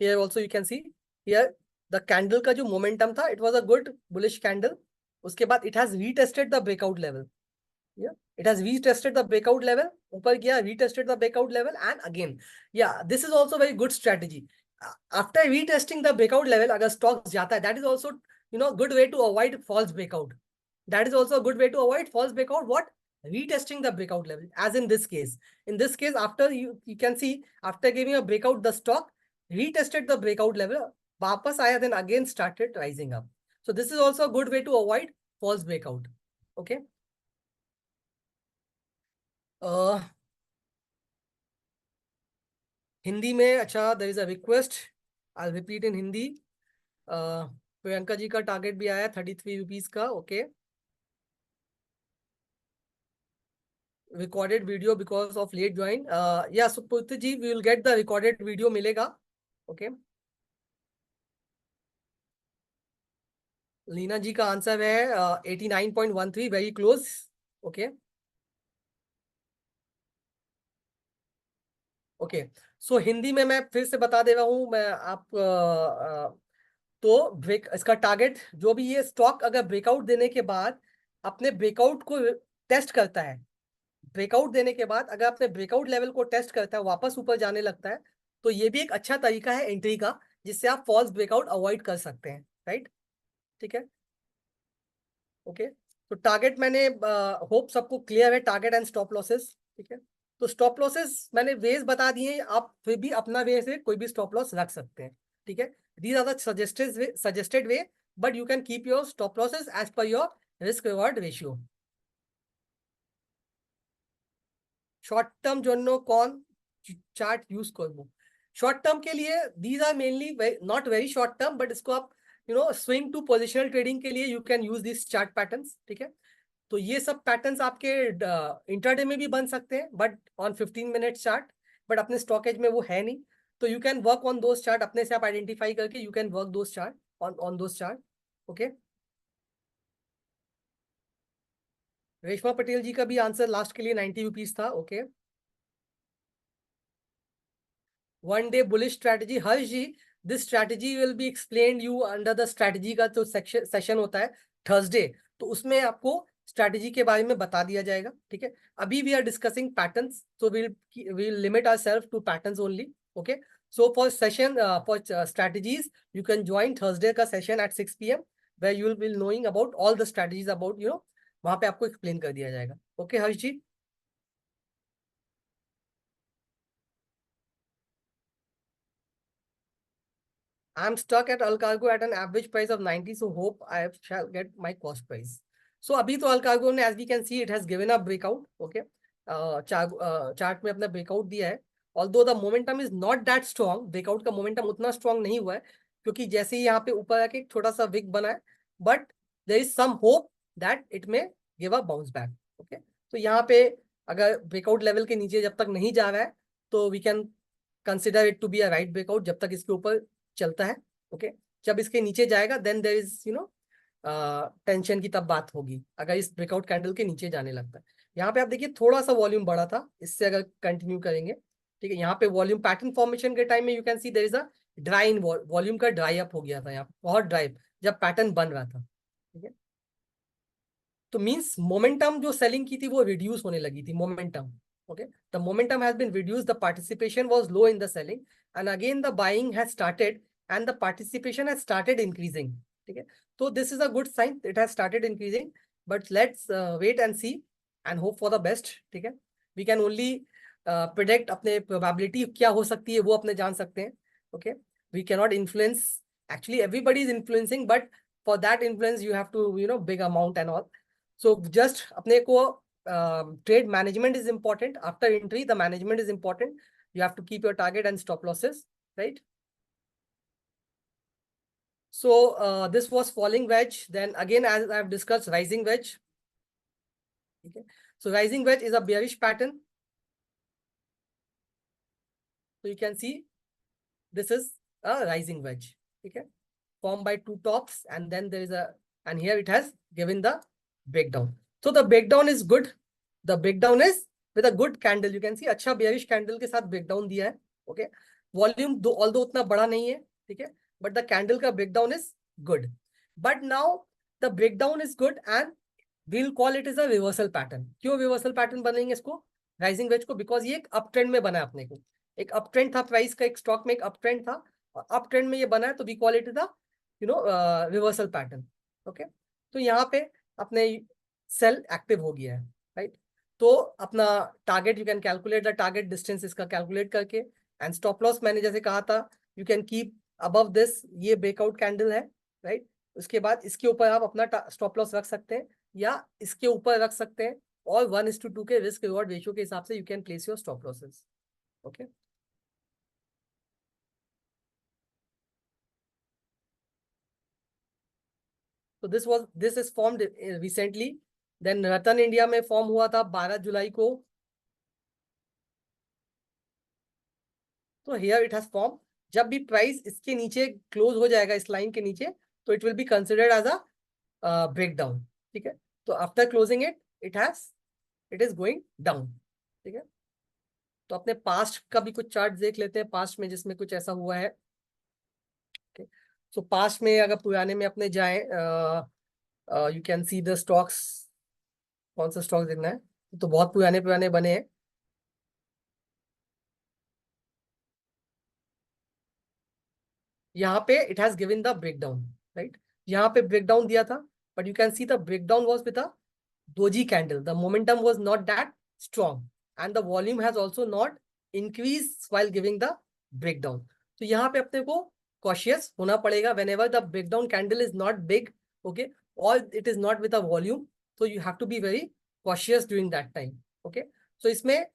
Here also you can see here the candle का जो मोमेंटम था, it was a good bullish candle. उसके बाद it has retested the breakout level. Yeah, it has retested the breakout level, ऊपर गया, retested the breakout level, and again, yeah, this is also very good strategy. After retesting the breakout level, अगर stocks जाता है, that is also, good way to avoid false breakout. That is also a good way to avoid false breakout. What? Retesting the breakout level, as in this case. In this case, after you can see, after giving a breakout, the stock retested the breakout level, वापस आया, then again started rising up. So this is also a good way to avoid false breakout. Okay. Hindi में, अच्छा, there is a request, I repeat in Hindi. Priyanka ji का target भी आया 33 rupees का। Okay, recorded video because of late join, या Suputra ji, we will get the recorded video, मिलेगा। Okay, Leena ji का answer है 89.13, very close. Okay okay, so Hindi में मैं फिर से बता दे रहा हूँ मैं, आप तो ब्रेक, इसका टारगेट, जो भी ये स्टॉक अगर ब्रेकआउट देने के बाद अपने ब्रेकआउट को टेस्ट करता है, ब्रेकआउट देने के बाद अगर अपने ब्रेकआउट लेवल को टेस्ट करता है, वापस ऊपर जाने लगता है, तो ये भी एक अच्छा तरीका है एंट्री का, जिससे आप फॉल्स ब्रेकआउट अवॉइड कर सकते हैं। राइट, ठीक है। ओके, तो टारगेट मैंने, होप सबको क्लियर है, टारगेट एंड स्टॉप लॉसेस। ठीक है, तो स्टॉप लॉसेस मैंने वेज बता दिए, आप फिर भी अपना वे से कोई भी स्टॉप लॉस रख सकते हैं। ठीक है, these are the suggested way, but you can keep your stop losses as per your risk reward ratio. Short term जन्नो कौन चार्ट यूज करबो? शॉर्ट टर्म के लिए these are mainly not very short term, but इसको आप swing to positional trading के लिए you can use this chart patterns. ठीक है, तो ये सब पैटर्न्स आपके इंट्राडे में भी बन सकते हैं, but on 15 minute chart, but अपने स्टॉकेज में वो है नहीं, तो you can work on those chart, अपने से आप आइडेंटिफाई करके you can work those chart on those chart. Okay, Reshma Patel ji का भी आंसर लास्ट के लिए 90 रुपीज था। Okay, one day bullish strategy, Harsh ji, this strategy will be explained you under the strategy का जो सेशन होता है थर्सडे, तो उसमें आपको स्ट्रैटेजी के बारे में बता दिया जाएगा। ठीक है, अभी we are discussing patterns, so we'll limit ourselves to patterns only. Okay, so for session, for strategies, you can join Thursday का session at 6 p.m. where you will be knowing about all the strategies about, वहां पे आपको explain कर दिया जाएगा। Okay Harsh ji, I'm stuck at Alcargo at an average price of 90, so hope I shall get my cost price. So अभी तो Alcargo ने, as we can see, it has given a breakout. Okay, chart में अपना breakout दिया है, although the momentum is not that strong, breakout का momentum उतना strong नहीं हुआ है, क्योंकि जैसे ही यहाँ पे ऊपर आके एक छोटा सा विक बना है, but there is some hope that it may give a bounce back. Okay, तो यहाँ पे अगर ब्रेकआउट लेवल के नीचे जब तक नहीं जा रहा है, तो we can consider it to be a right breakout, जब तक इसके ऊपर चलता है। ओके, जब इसके नीचे जाएगा देन देयर इज टेंशन की तब बात होगी, अगर इस ब्रेकआउट कैंडल के नीचे जाने लगता है। यहाँ पे आप देखिए थोड़ा सा वॉल्यूम बढ़ा था, इससे अगर कंटिन्यू करेंगे, ठीक है, यहाँ पे वॉल्यूम पैटर्न फॉर्मेशन के टाइम में you can see there is a dry in, volume का ड्राई अप हो गया था यहाँ पे, बहुत ड्राई, जब पैटर्न बन रहा था। ठीक है, तो मींस मोमेंटम जो सेलिंग की थी वो रिड्यूस होने लगी थी, momentum. Okay, the momentum has been reduce, the participation was low in the selling, and again the buying has started and the participation has started increasing. ठीक है, तो this is a good sign, it has started increasing, but let's wait and see and hope for the best. ठीक है, we can only predict, अपने probability क्या हो सकती है वो अपने जान सकते हैं। Okay, we cannot influence, actually everybody is influencing, but for that influence you have to big amount and all. So just अपने को trade management is important. After entry, the management is important. You have to keep your target and stop losses, right? So this was falling wedge. Then again, as I have discussed, rising wedge. Okay. So rising wedge is a bearish pattern. So you can see this is a rising wedge. Okay, formed by two tops, and then there is a, and here it has given the breakdown. So the breakdown is good. The breakdown is with a good candle. You can see अच्छा bearish candle के साथ breakdown दिया है। Okay, volume दो although उतना बड़ा नहीं है, ठीक है, but the candle का breakdown is good. But now the breakdown is good and we'll call it as a reversal pattern. क्यों reversal pattern बनेंगे इसको राइजिंग वेज को? बिकॉज ये एक अप ट्रेंड में बना है अपने को, एक अप ट्रेंड था प्राइस का, एक स्टॉक में एक अप ट्रेंड था, और अप ट्रेंड में ये बना है, तो we call it the reversal pattern. Okay, तो यहाँ पे अपने सेल एक्टिव हो गया है, राइट? तो अपना target, you can calculate the target distance इसका कैलकुलेट करके, एंड स्टॉप लॉस मैंने जैसे कहा था, you can keep above this, ये ब्रेकआउट कैंडल है, राइट? उसके बाद इसके ऊपर आप अपना स्टॉप लॉस रख सकते हैं, या इसके ऊपर रख सकते हैं, और 1:2 के रिस्क रिवॉर्ड रेशियो के हिसाब से you can place your stop losses. Okay, तो this is formed recently. Then Ratan India में फॉर्म हुआ था 12 जुलाई को. तो हियर इट हैज फॉर्म. जब भी प्राइस इसके नीचे क्लोज हो जाएगा, इस लाइन के नीचे, तो it will be considered as a breakdown. ठीक है, तो after closing it is going down. ठीक है, तो अपने पास्ट का भी कुछ चार्ट देख लेते हैं, पास्ट में जिसमें कुछ ऐसा हुआ है. ओके, सो पास्ट में अगर पुराने में अपने जाए, you can see the stocks. कौन सा स्टॉक देखना है? तो बहुत पुराने पुराने बने हैं. यहाँ पे it has given the breakdown, right? यहाँ पे ब्रेकडाउन दिया था, but you can see the breakdown was with a doji candle. The momentum was not that strong, and the volume has also not increased while giving the breakdown. तो यहाँ पे अपने को cautious होना पड़ेगा whenever the breakdown candle is not big, okay, or it is not with a volume. So you have to be very cautious during that time. Okay, so इसमें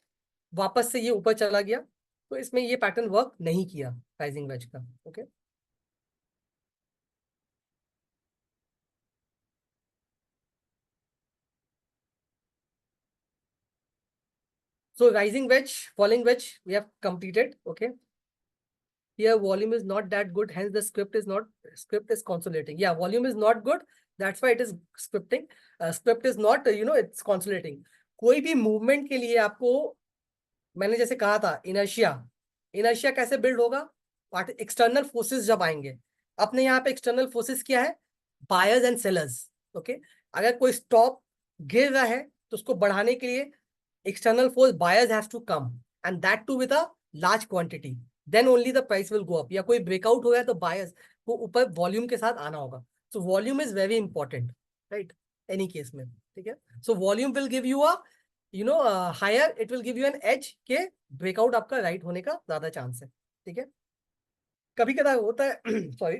वापस से ये ऊपर चला गया, तो इसमें ये पैटर्न वर्क नहीं किया राइजिंग वेज का. Okay, so rising wedge, falling wedge, we have completed. Okay, here volume is not that good, hence the script is consolidating. Yeah, volume is not good, that's why it is scripting. Script is not, it's consolidating. कोई भी movement के लिए आपको, मैंने जैसे कहा था, inertia. Inertia कैसे बिल्ड होगा? पार्ट एक्सटर्नल फोर्सेस जब आएंगे. अपने यहाँ पे एक्सटर्नल फोर्सेस क्या है? Buyers and sellers. ओके, अगर कोई स्टॉक गिर रहा है, तो उसको बढ़ाने के लिए external force, buyers has to come, and that too with a large quantity, then only the price will go up. या कोई ब्रेकआउट हो गया तो बायर्स को ऊपर वॉल्यूम के साथ आना होगा. So volume is very important, right? Any case में. ठीक है, so volume will give you a, higher, it will give you an edge के ब्रेकआउट आपका राइट होने का ज्यादा चांस है. ठीक है, कभी कदा होता है सॉरी,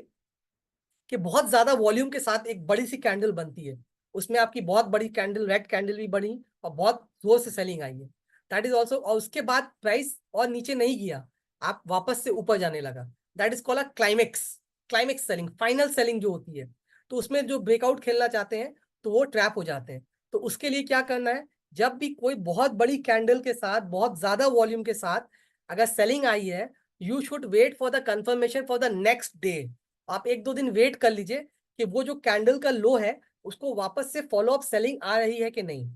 कि बहुत ज्यादा वॉल्यूम के साथ एक बड़ी सी कैंडल बनती है, उसमें आपकी बहुत बड़ी कैंडल, रेड कैंडल भी बनी, और बहुत जोर से सेलिंग आई है. दैट इज ऑल्सो, और उसके बाद प्राइस और नीचे नहीं गया, आप वापस से ऊपर जाने लगा. That is called a climax. Climax selling, final selling जो होती है, तो उसमें जो ब्रेकआउट खेलना चाहते हैं, तो वो ट्रैप हो जाते हैं. तो उसके लिए क्या करना है? जब भी कोई बहुत बड़ी कैंडल के साथ, बहुत ज्यादा वॉल्यूम के साथ अगर सेलिंग आई है, you should wait for the confirmation for the next day. आप 1-2 दिन वेट कर लीजिए कि वो जो कैंडल का लो है, उसको वापस से फॉलो अप सेलिंग आ रही है कि नहीं.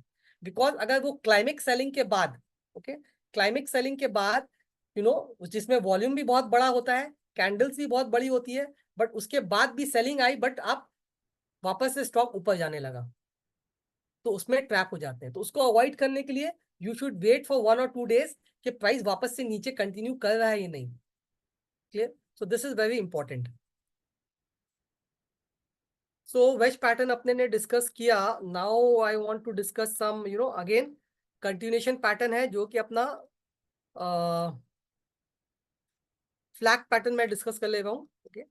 बिकॉज अगर वो क्लाइमेक्स सेलिंग के बाद, ओके, क्लाइमेक्स सेलिंग के बाद, जिसमें वॉल्यूम भी बहुत बड़ा होता है, कैंडल्स भी बहुत बड़ी होती है, बट उसके बाद भी सेलिंग आई, बट आप वापस से स्टॉक ऊपर जाने लगा, तो उसमें ट्रैप हो जाते हैं. तो उसको अवॉइड करने के लिए you should wait for 1 or 2 days कि प्राइस वापस से नीचे कंटिन्यू कर रहा है या नहीं. Clear? So this is very important. So wedge pattern अपने ने डिस्कस किया. Now I want to discuss some, again continuation pattern है, जो कि अपना फ्लैग पैटर्न में डिस्कस कर ले रहा हूँ. Okay,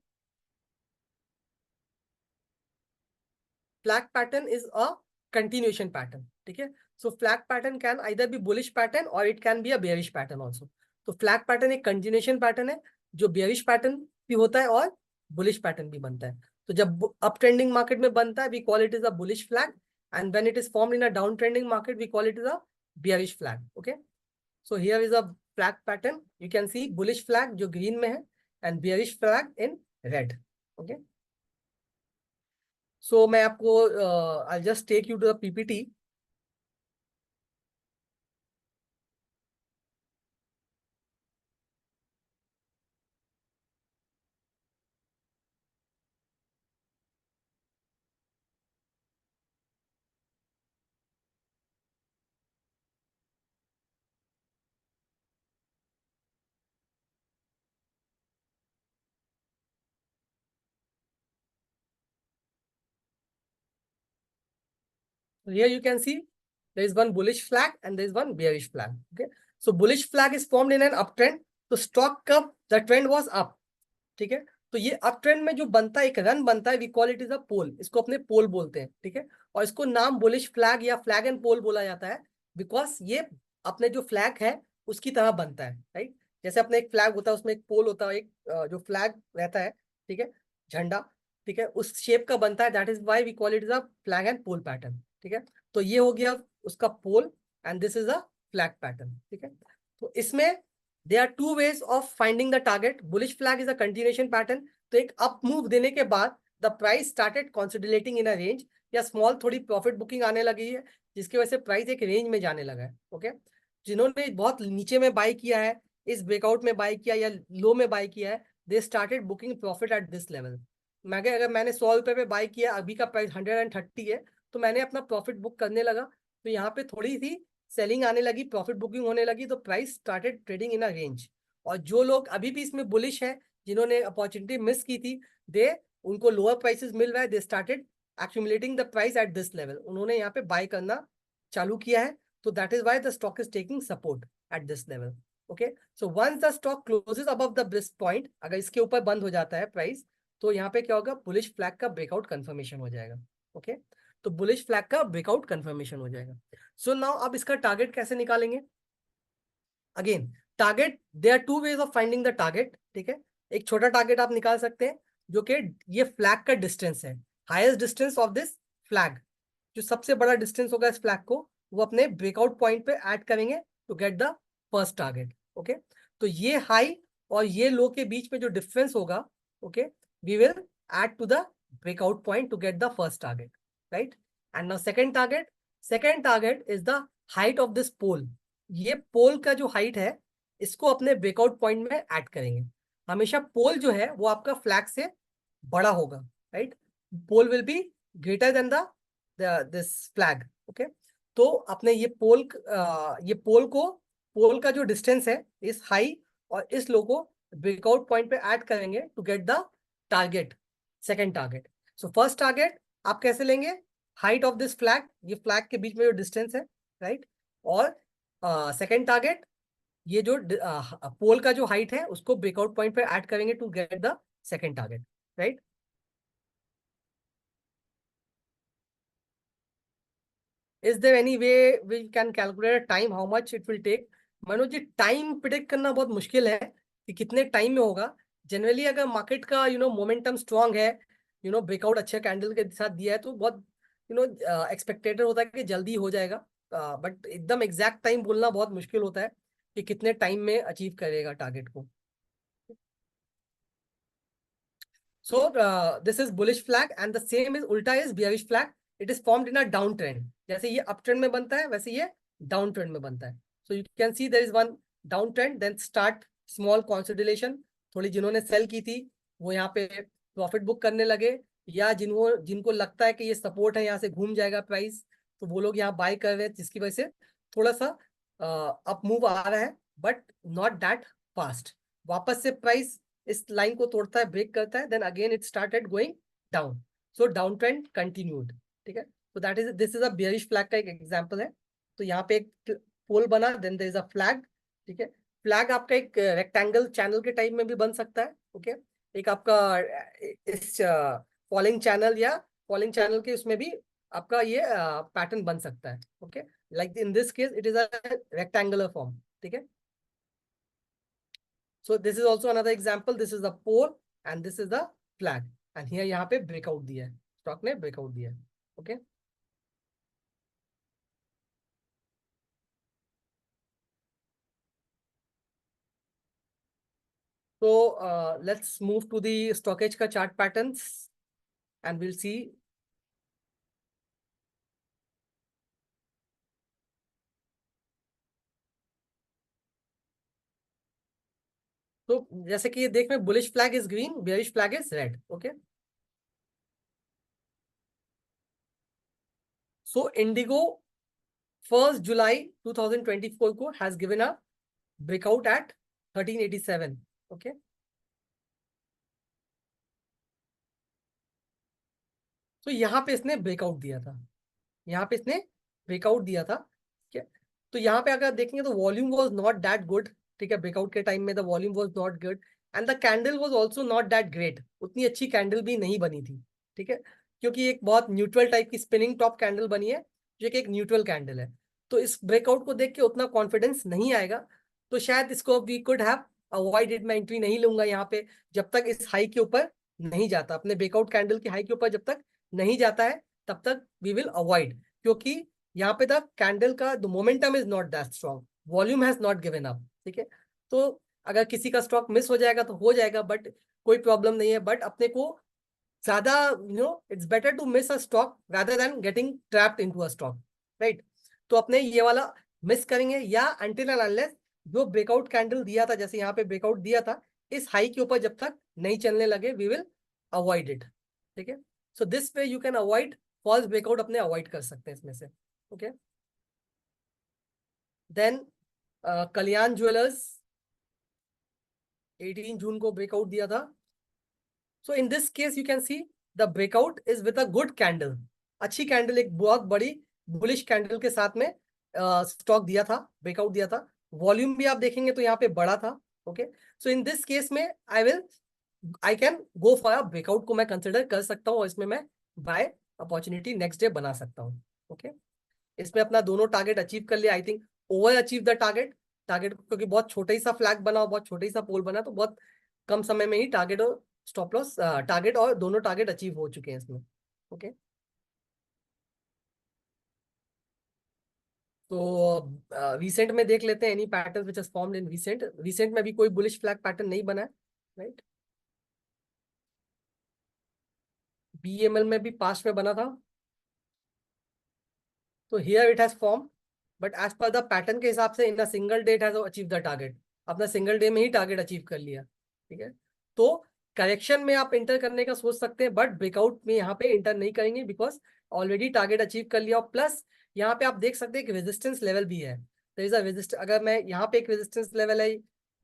flag pattern is a continuation pattern. ठीक है, so flag pattern can either be bullish pattern और it can be a bearish pattern also. तो फ्लैग पैटर्न एक कंटिन्यूएशन पैटर्न है, जो बेयरिश पैटर्न भी होता है और बुलिश पैटर्न भी बनता है. तो जब अप ट्रेंडिंग मार्केट में बनता है, we call it is a bullish flag, and when it is formed in a down trending market, we call it is a bearish flag. Okay, so here is a flag pattern. You can see bullish flag जो green में है, and bearish flag in red. Okay, so मैं आपको I'll just take you to the PPT. Here you can see there is one bullish flag and there is one bearish flag. Okay, so bullish flag is formed in an uptrend. तो stock कब the trend was up, ठीक है, तो ये up trend में जो बनता है एक रन बनता है, we call it is a pole, इसको अपने पोल बोलते हैं, ठीक है, और इसको नाम बुलिश फ्लैग या फ्लैग एंड पोल बोला जाता है बिकॉज ये अपने जो फ्लैग है उसकी तरह बनता है, राइट। जैसे अपने एक फ्लैग होता है उसमें एक पोल होता है, एक जो फ्लैग रहता है, ठीक है, झंडा, ठीक है, उस शेप का बनता है, that is why we call it is a flag and pole pattern, ठीक है। तो ये हो गया उसका pole and this is a flag pattern, ठीक है। तो इसमें there are two ways of finding the target. Bullish flag is a continuation pattern. तो एक अप मूव देने के बाद the price started consolidating in a range, या स्मॉल थोड़ी प्रॉफिट बुकिंग आने लगी है जिसकी वजह से प्राइस एक रेंज में जाने लगा है, ओके। जिन्होंने बहुत नीचे में बाय किया है, इस ब्रेकआउट में बाय किया या लो में बाय किया है, they started booking profit eight this level. मैं अगर मैंने 100 रुपए पे बाय किया, अभी का प्राइस 130 है, तो मैंने अपना प्रॉफिट बुक करने लगा, तो यहाँ पे थोड़ी सी सेलिंग आने लगी, प्रॉफिट बुकिंग होने लगी, तो price started trading in a range. और जो लोग अभी भी इसमें बुलिश है, जिन्होंने अपॉर्चुनिटी मिस की थी, दे उनको लोअर प्राइसेस मिल रहा है, they started accumulating the price at this level, उन्होंने यहाँ पे बाय करना चालू किया है, तो that is why the stock is taking support at this level, okay. So once the stock closes above the breast point, अगर इसके ऊपर बंद हो जाता है प्राइस, तो यहाँ पे क्या होगा, बुलिश फ्लैग का ब्रेकआउट कंफर्मेशन हो जाएगा, ओके। तो बुलिश फ्लैग का ब्रेकआउट कंफर्मेशन हो जाएगा। सो नाउ अब इसका टारगेट कैसे निकालेंगे? Again target, there are two ways of finding the target, ठीक है। एक छोटा टारगेट आप निकाल सकते हैं जो कि ये फ्लैग का डिस्टेंस है, highest distance of this flag, जो सबसे बड़ा डिस्टेंस होगा इस फ्लैग को, वो अपने ब्रेकआउट पॉइंट पे ऐड करेंगे to get the first target, okay. तो ये हाई और ये लो के बीच में जो डिफरेंस होगा, okay, we will add to the breakout point to get the first target, right. And now second target is the height of this pole. ये पोल का जो हाइट है, इसको अपने ब्रेकआउट पॉइंट में ऐड करेंगे। हमेशा पोल जो है वो आपका फ्लैग से बड़ा होगा, right. Pole will be greater than the this flag, okay. तो अपने ये पोल का जो डिस्टेंस है, इस हाई और इस लो को ब्रेकआउट पॉइंट पे ऐड करेंगे to get the target, second target. So first target आप कैसे लेंगे? हाइट ऑफ दिस फ्लैग, ये फ्लैग के बीच में जो डिस्टेंस है, राइट। और सेकंड टारगेट, ये जो पोल का जो हाइट है उसको ब्रेकआउट पॉइंट पे ऐड करेंगे to get the second target, right. Is there any way we can calculate time, how much it will take? Manoj ji, time predict करना बहुत मुश्किल है कि कितने टाइम में होगा। जनरली अगर मार्केट का मोमेंटम स्ट्रांग है, ब्रेकआउट अच्छे कैंडल के साथ दिया है, तो बहुत एक्सपेक्टेड होता है कि जल्दी हो जाएगा, बट एकदम एग्जैक्ट टाइम बोलना बहुत मुश्किल होता है कि कितने टाइम में अचीव करेगा टारगेट को। So this is bullish flag and the same is ulta is bearish flag. It is formed in a downtrend. जैसे ये uptrend में बनता है वैसे ये downtrend में बनता है. So you can see there is one downtrend, then start small consolidation. थोड़ी जिन्होंने सेल की थी वो यहाँ पे प्रॉफिट बुक करने लगे, या जिनको लगता है कि ये सपोर्ट है, यहाँ से घूम जाएगा प्राइस, तो वो लोग यहाँ बाय कर रहे हैं, जिसकी वजह से थोड़ा सा अप मूव आ रहा है, बट नॉट दैट फास्ट। वापस से प्राइस इस लाइन को तोड़ता है, ब्रेक करता है, then again it started going down, so down trend continued, ठीक है। तो that is this is a bearish flag का एक एग्जांपल है। तो यहाँ पे एक पोल बना, then there is a flag, ठीक है। फ्लैग आपका एक रेक्टेंगल चैनल के टाइप में भी बन सकता है, ओके। एक आपका इस फॉलिंग चैनल या फॉलिंग चैनल के उसमें भी आपका ये पैटर्न बन सकता है, okay. Like in this case it is a rectangular form, ठीक है। So this is also another example. This is the pole and this is the flag. And here यहाँ पे breakout दिया है, स्टॉक ने breakout दिया है, okay. So let's move to the stockage का chart patterns and we'll see. तो जैसे कि ये देख में bullish flag is green, bearish flag is red, okay. So Indigo 1st July 2024 को has given a breakout at 1387, okay. तो यहाँ पे इसने ब्रेकआउट दिया था, यहाँ पे इसने ब्रेकआउट दिया था, ठीक है। तो यहाँ पे अगर देखेंगे तो volume was not that good, ठीक है। ब्रेकआउट के टाइम में the volume was not good and the candle was also not that great, उतनी अच्छी कैंडल भी नहीं बनी थी, ठीक है। क्योंकि एक बहुत न्यूट्रल टाइप की स्पिनिंग टॉप कैंडल बनी है, जो कि एक न्यूट्रल कैंडल है। तो इस ब्रेकआउट को देख के उतना कॉन्फिडेंस नहीं आएगा, तो शायद इसको वी कुड हैव अवॉइडेड। मैं एंट्री नहीं लूंगा यहाँ पे जब तक इस हाई के ऊपर नहीं जाता, अपने ब्रेकआउट कैंडल की हाई के ऊपर जब तक नहीं जाता है तब तक वी विल अवॉइड, क्योंकि यहाँ पे द कैंडल का the momentum is not that strong, volume has not given up, ठीक है। तो अगर किसी का स्टॉक मिस हो जाएगा तो हो जाएगा, बट कोई प्रॉब्लम नहीं है। बट अपने को ज्यादा it's better to miss a stock rather than getting trapped into a stock, right. तो अपने ये वाला मिस करेंगे, या अनटिल एंड अनलेस जो ब्रेकआउट कैंडल दिया था, जैसे यहाँ पे ब्रेकआउट दिया था, इस हाई के ऊपर जब तक नहीं चलने लगे वी विल अवॉइड इट, ठीक है। So this way you can avoid false breakout, अपने अवॉइड कर सकते हैं इसमें से, ओके। देन कल्याण ज्वेलर्स 18 जून को ब्रेकआउट दिया था। So in this case you can see the breakout is with a good candle, अच्छी कैंडल, एक बहुत बड़ी बुलिश कैंडल के साथ में स्टॉक दिया था, ब्रेकआउट दिया था। वॉल्यूम भी आप देखेंगे तो यहाँ पे बड़ा था, okay. So in this case में I can go for a breakout को मैं कंसिडर कर सकता हूँ, और इसमें मैं बाय अपॉर्चुनिटी नेक्स्ट डे बना सकता हूँ, ओके। इसमें अपना दोनों टारगेट अचीव कर लिया, I think over achieve the target. Target क्योंकि बहुत छोटा ही सा फ्लैग बना और बहुत छोटा ही सा पोल बना, तो बहुत कम समय में ही टारगेट और स्टॉप लॉस, टारगेट और दोनों टारगेट अचीव हो चुके हैं इसमें, ओके। तो रिसेंट में देख लेते हैं any pattern which has formed in recent. Recent में भी कोई बुलिश फ्लैग पैटर्न नहीं बना है, राइट। बीएमएल में भी पास्ट में बना था, तो हियर इट हैज form, but as per the pattern के हिसाब से in a single day it has achieve the target, अपना सिंगल डे में ही टारगेट अचीव कर लिया, ठीक है। तो करेक्शन में आप इंटर करने का सोच सकते हैं, बट ब्रेकआउट में यहाँ पे इंटर नहीं करेंगे, बिकॉज ऑलरेडी टारगेट अचीव कर लिया। और प्लस यहाँ पे आप देख सकते हैं कि रेजिस्टेंस लेवल भी है, तो इज अ रेजिस्ट, अगर मैं यहाँ पे एक रेजिस्टेंस लेवल है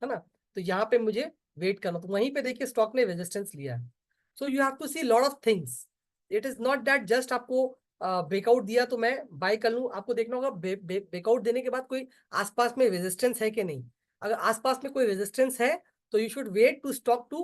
ना, तो यहाँ पे मुझे वेट करना, तो वहीं पे देखिए स्टॉक ने रेजिस्टेंस लिया है। So you have to see lot of things, it is not that just आपको ब्रेकआउट दिया तो मैं बाय कर लूं। आपको देखना होगा ब्रेकआउट देने के बाद कोई आसपास में रेजिस्टेंस है कि नहीं। अगर आसपास में कोई रेजिस्टेंस है तो you should wait to stock to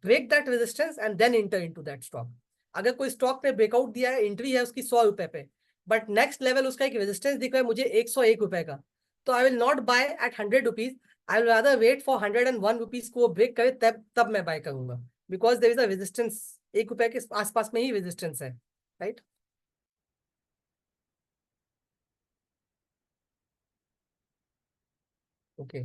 break that resistance and then enter into that stock. अगर कोई स्टॉक पे ब्रेकआउट दिया है, एंट्री है उसकी 100 रुपए पे, बट नेक्स्ट लेवल उसका एक रेजिस्टेंस दिख रहा है मुझे 101 रुपए का, तो I will not buy at 100 rupees, I will rather wait for 101 rupees को ब्रेक करे, तब तब मैं बाय करूंगा, because there is a resistance, 1 रुपए के आसपास में ही रेजिस्टेंस है, right. Okay,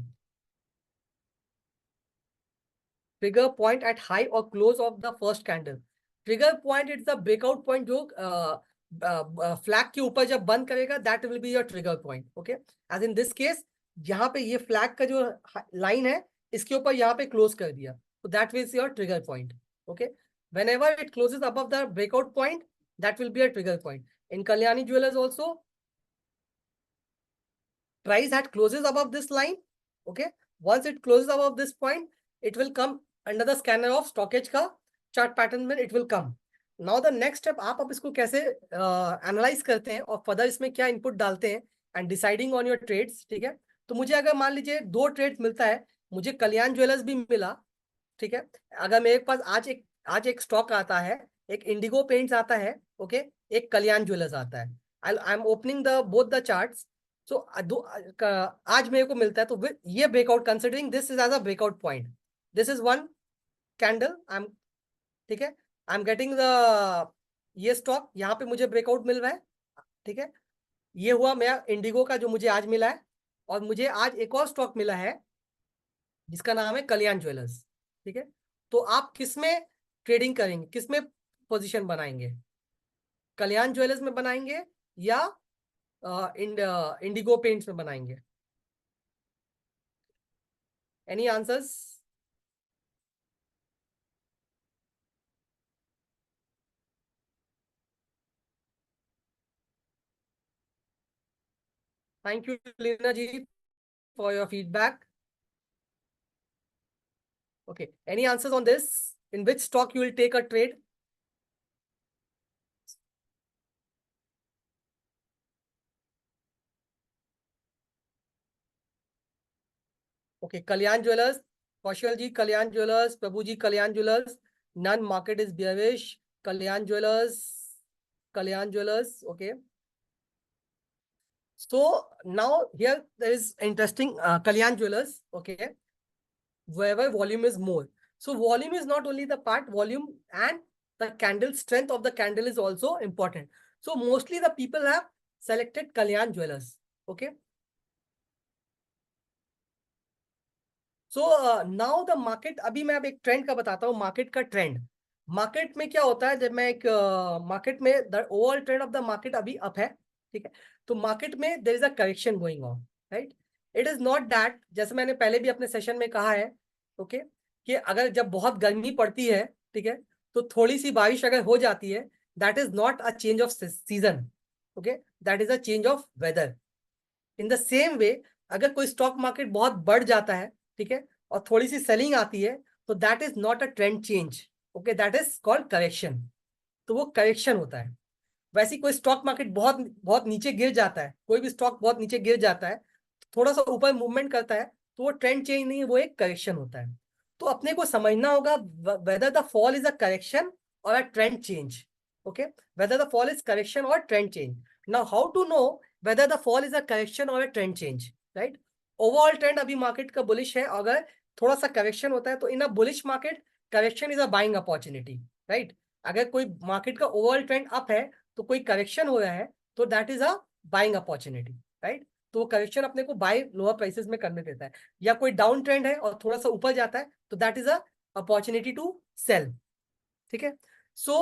trigger point at high और close of the first candle. Trigger point it's the breakout point जो फ्लैग के ऊपर जब बंद करेगा, that will be your trigger point, okay. As in this case यहाँ पे ये फ्लैग का जो लाइन है इसके ऊपर यहाँ पे क्लोज कर दिया, तो that will your trigger point, okay. Whenever it closes above the breakout point, that will be a trigger point. In Kalyani Jewellers also price had closes above this line, okay. Once it closes above this point, it will come under the scanner of stockage का chart pattern में it will come. Now the next step, आप अब इसको कैसे analyse करते हैं और further इसमें क्या इनपुट डालते हैं and deciding on your trades, ठीक है। तो मुझे अगर मान लीजिए दो ट्रेड्स मिलता है, मुझे कल्याण ज्वेलर्स भी मिला, ठीक है। अगर मेरे पास आज एक स्टॉक आता है, एक इंडिगो पेंट्स आता है, ओके, एक कल्याण ज्वेलर्स आता है, I am opening the both the charts. So आज मेरे को मिलता है, तो ये breakout considering this is as a breakout point, this is one candle, I am, ठीक है, आई एम गेटिंग द ये स्टॉक यहाँ पे मुझे ब्रेकआउट मिल रहा है, ठीक है। ये हुआ मेरा इंडिगो का जो मुझे आज मिला है, और मुझे आज एक और स्टॉक मिला है जिसका नाम है कल्याण ज्वेलर्स, ठीक है। तो आप किस में ट्रेडिंग करेंगे, किस में पोजीशन बनाएंगे, कल्याण ज्वेलर्स में बनाएंगे या इंडिगो पेंट्स में बनाएंगे? Any answers? Thank you Leena ji for your feedback. Okay, any answers on this, in which stock you will take a trade? Okay, Kalyan Jewellers, Kaushal ji Kalyan Jewellers, Prabhu ji Kalyan Jewellers, none market is bearish, Kalyan Jewellers, Kalyan Jewellers, okay. So now here there is interesting Kalyan Jewelers, okay, wherever volume is more. So volume is not only the part, volume and the candle strength of the candle is also important. So mostly the people have selected Kalyan Jewelers, okay. So now the market, अभी मैं अब एक trend का बताता हूँ, market का trend. Market में क्या होता है, जब मैं एक मार्केट में the overall trend of the market अभी अप है, ठीक है. तो मार्केट में there is a correction going on, right. It is not that, जैसे मैंने पहले भी अपने सेशन में कहा है, ओके, कि अगर जब बहुत गर्मी पड़ती है, ठीक है, तो थोड़ी सी बारिश अगर हो जाती है, that is not a change of season, okay, that is a change of weather. In the same way, अगर कोई स्टॉक मार्केट बहुत बढ़ जाता है, ठीक है, और थोड़ी सी सेलिंग आती है, तो that is not a trend change, okay, that is called correction. तो वो करेक्शन होता है. वैसे कोई स्टॉक मार्केट बहुत बहुत नीचे गिर जाता है, कोई भी स्टॉक बहुत नीचे गिर जाता है, थोड़ा सा ऊपर मूवमेंट करता है, तो वो ट्रेंड चेंज नहीं है, वो एक करेक्शन होता है. तो अपने को समझना होगा whether the fall is a correction और a trend change, okay, whether the fall is correction और trend change. Now how to know whether the fall is a correction or a trend change, right? Overall trend अभी market का bullish है, अगर थोड़ा सा correction होता है तो in a bullish market correction is a buying opportunity, right. अगर कोई मार्केट का ओवरऑल ट्रेंड अप है तो कोई करेक्शन हो रहा है, तो that is a buying opportunity, right. तो वो करेक्शन अपने को बाय लोअर प्राइसेस में करने देता है. या कोई डाउन ट्रेंड है और थोड़ा सा ऊपर जाता है, तो that is a opportunity to sell, ठीक है. सो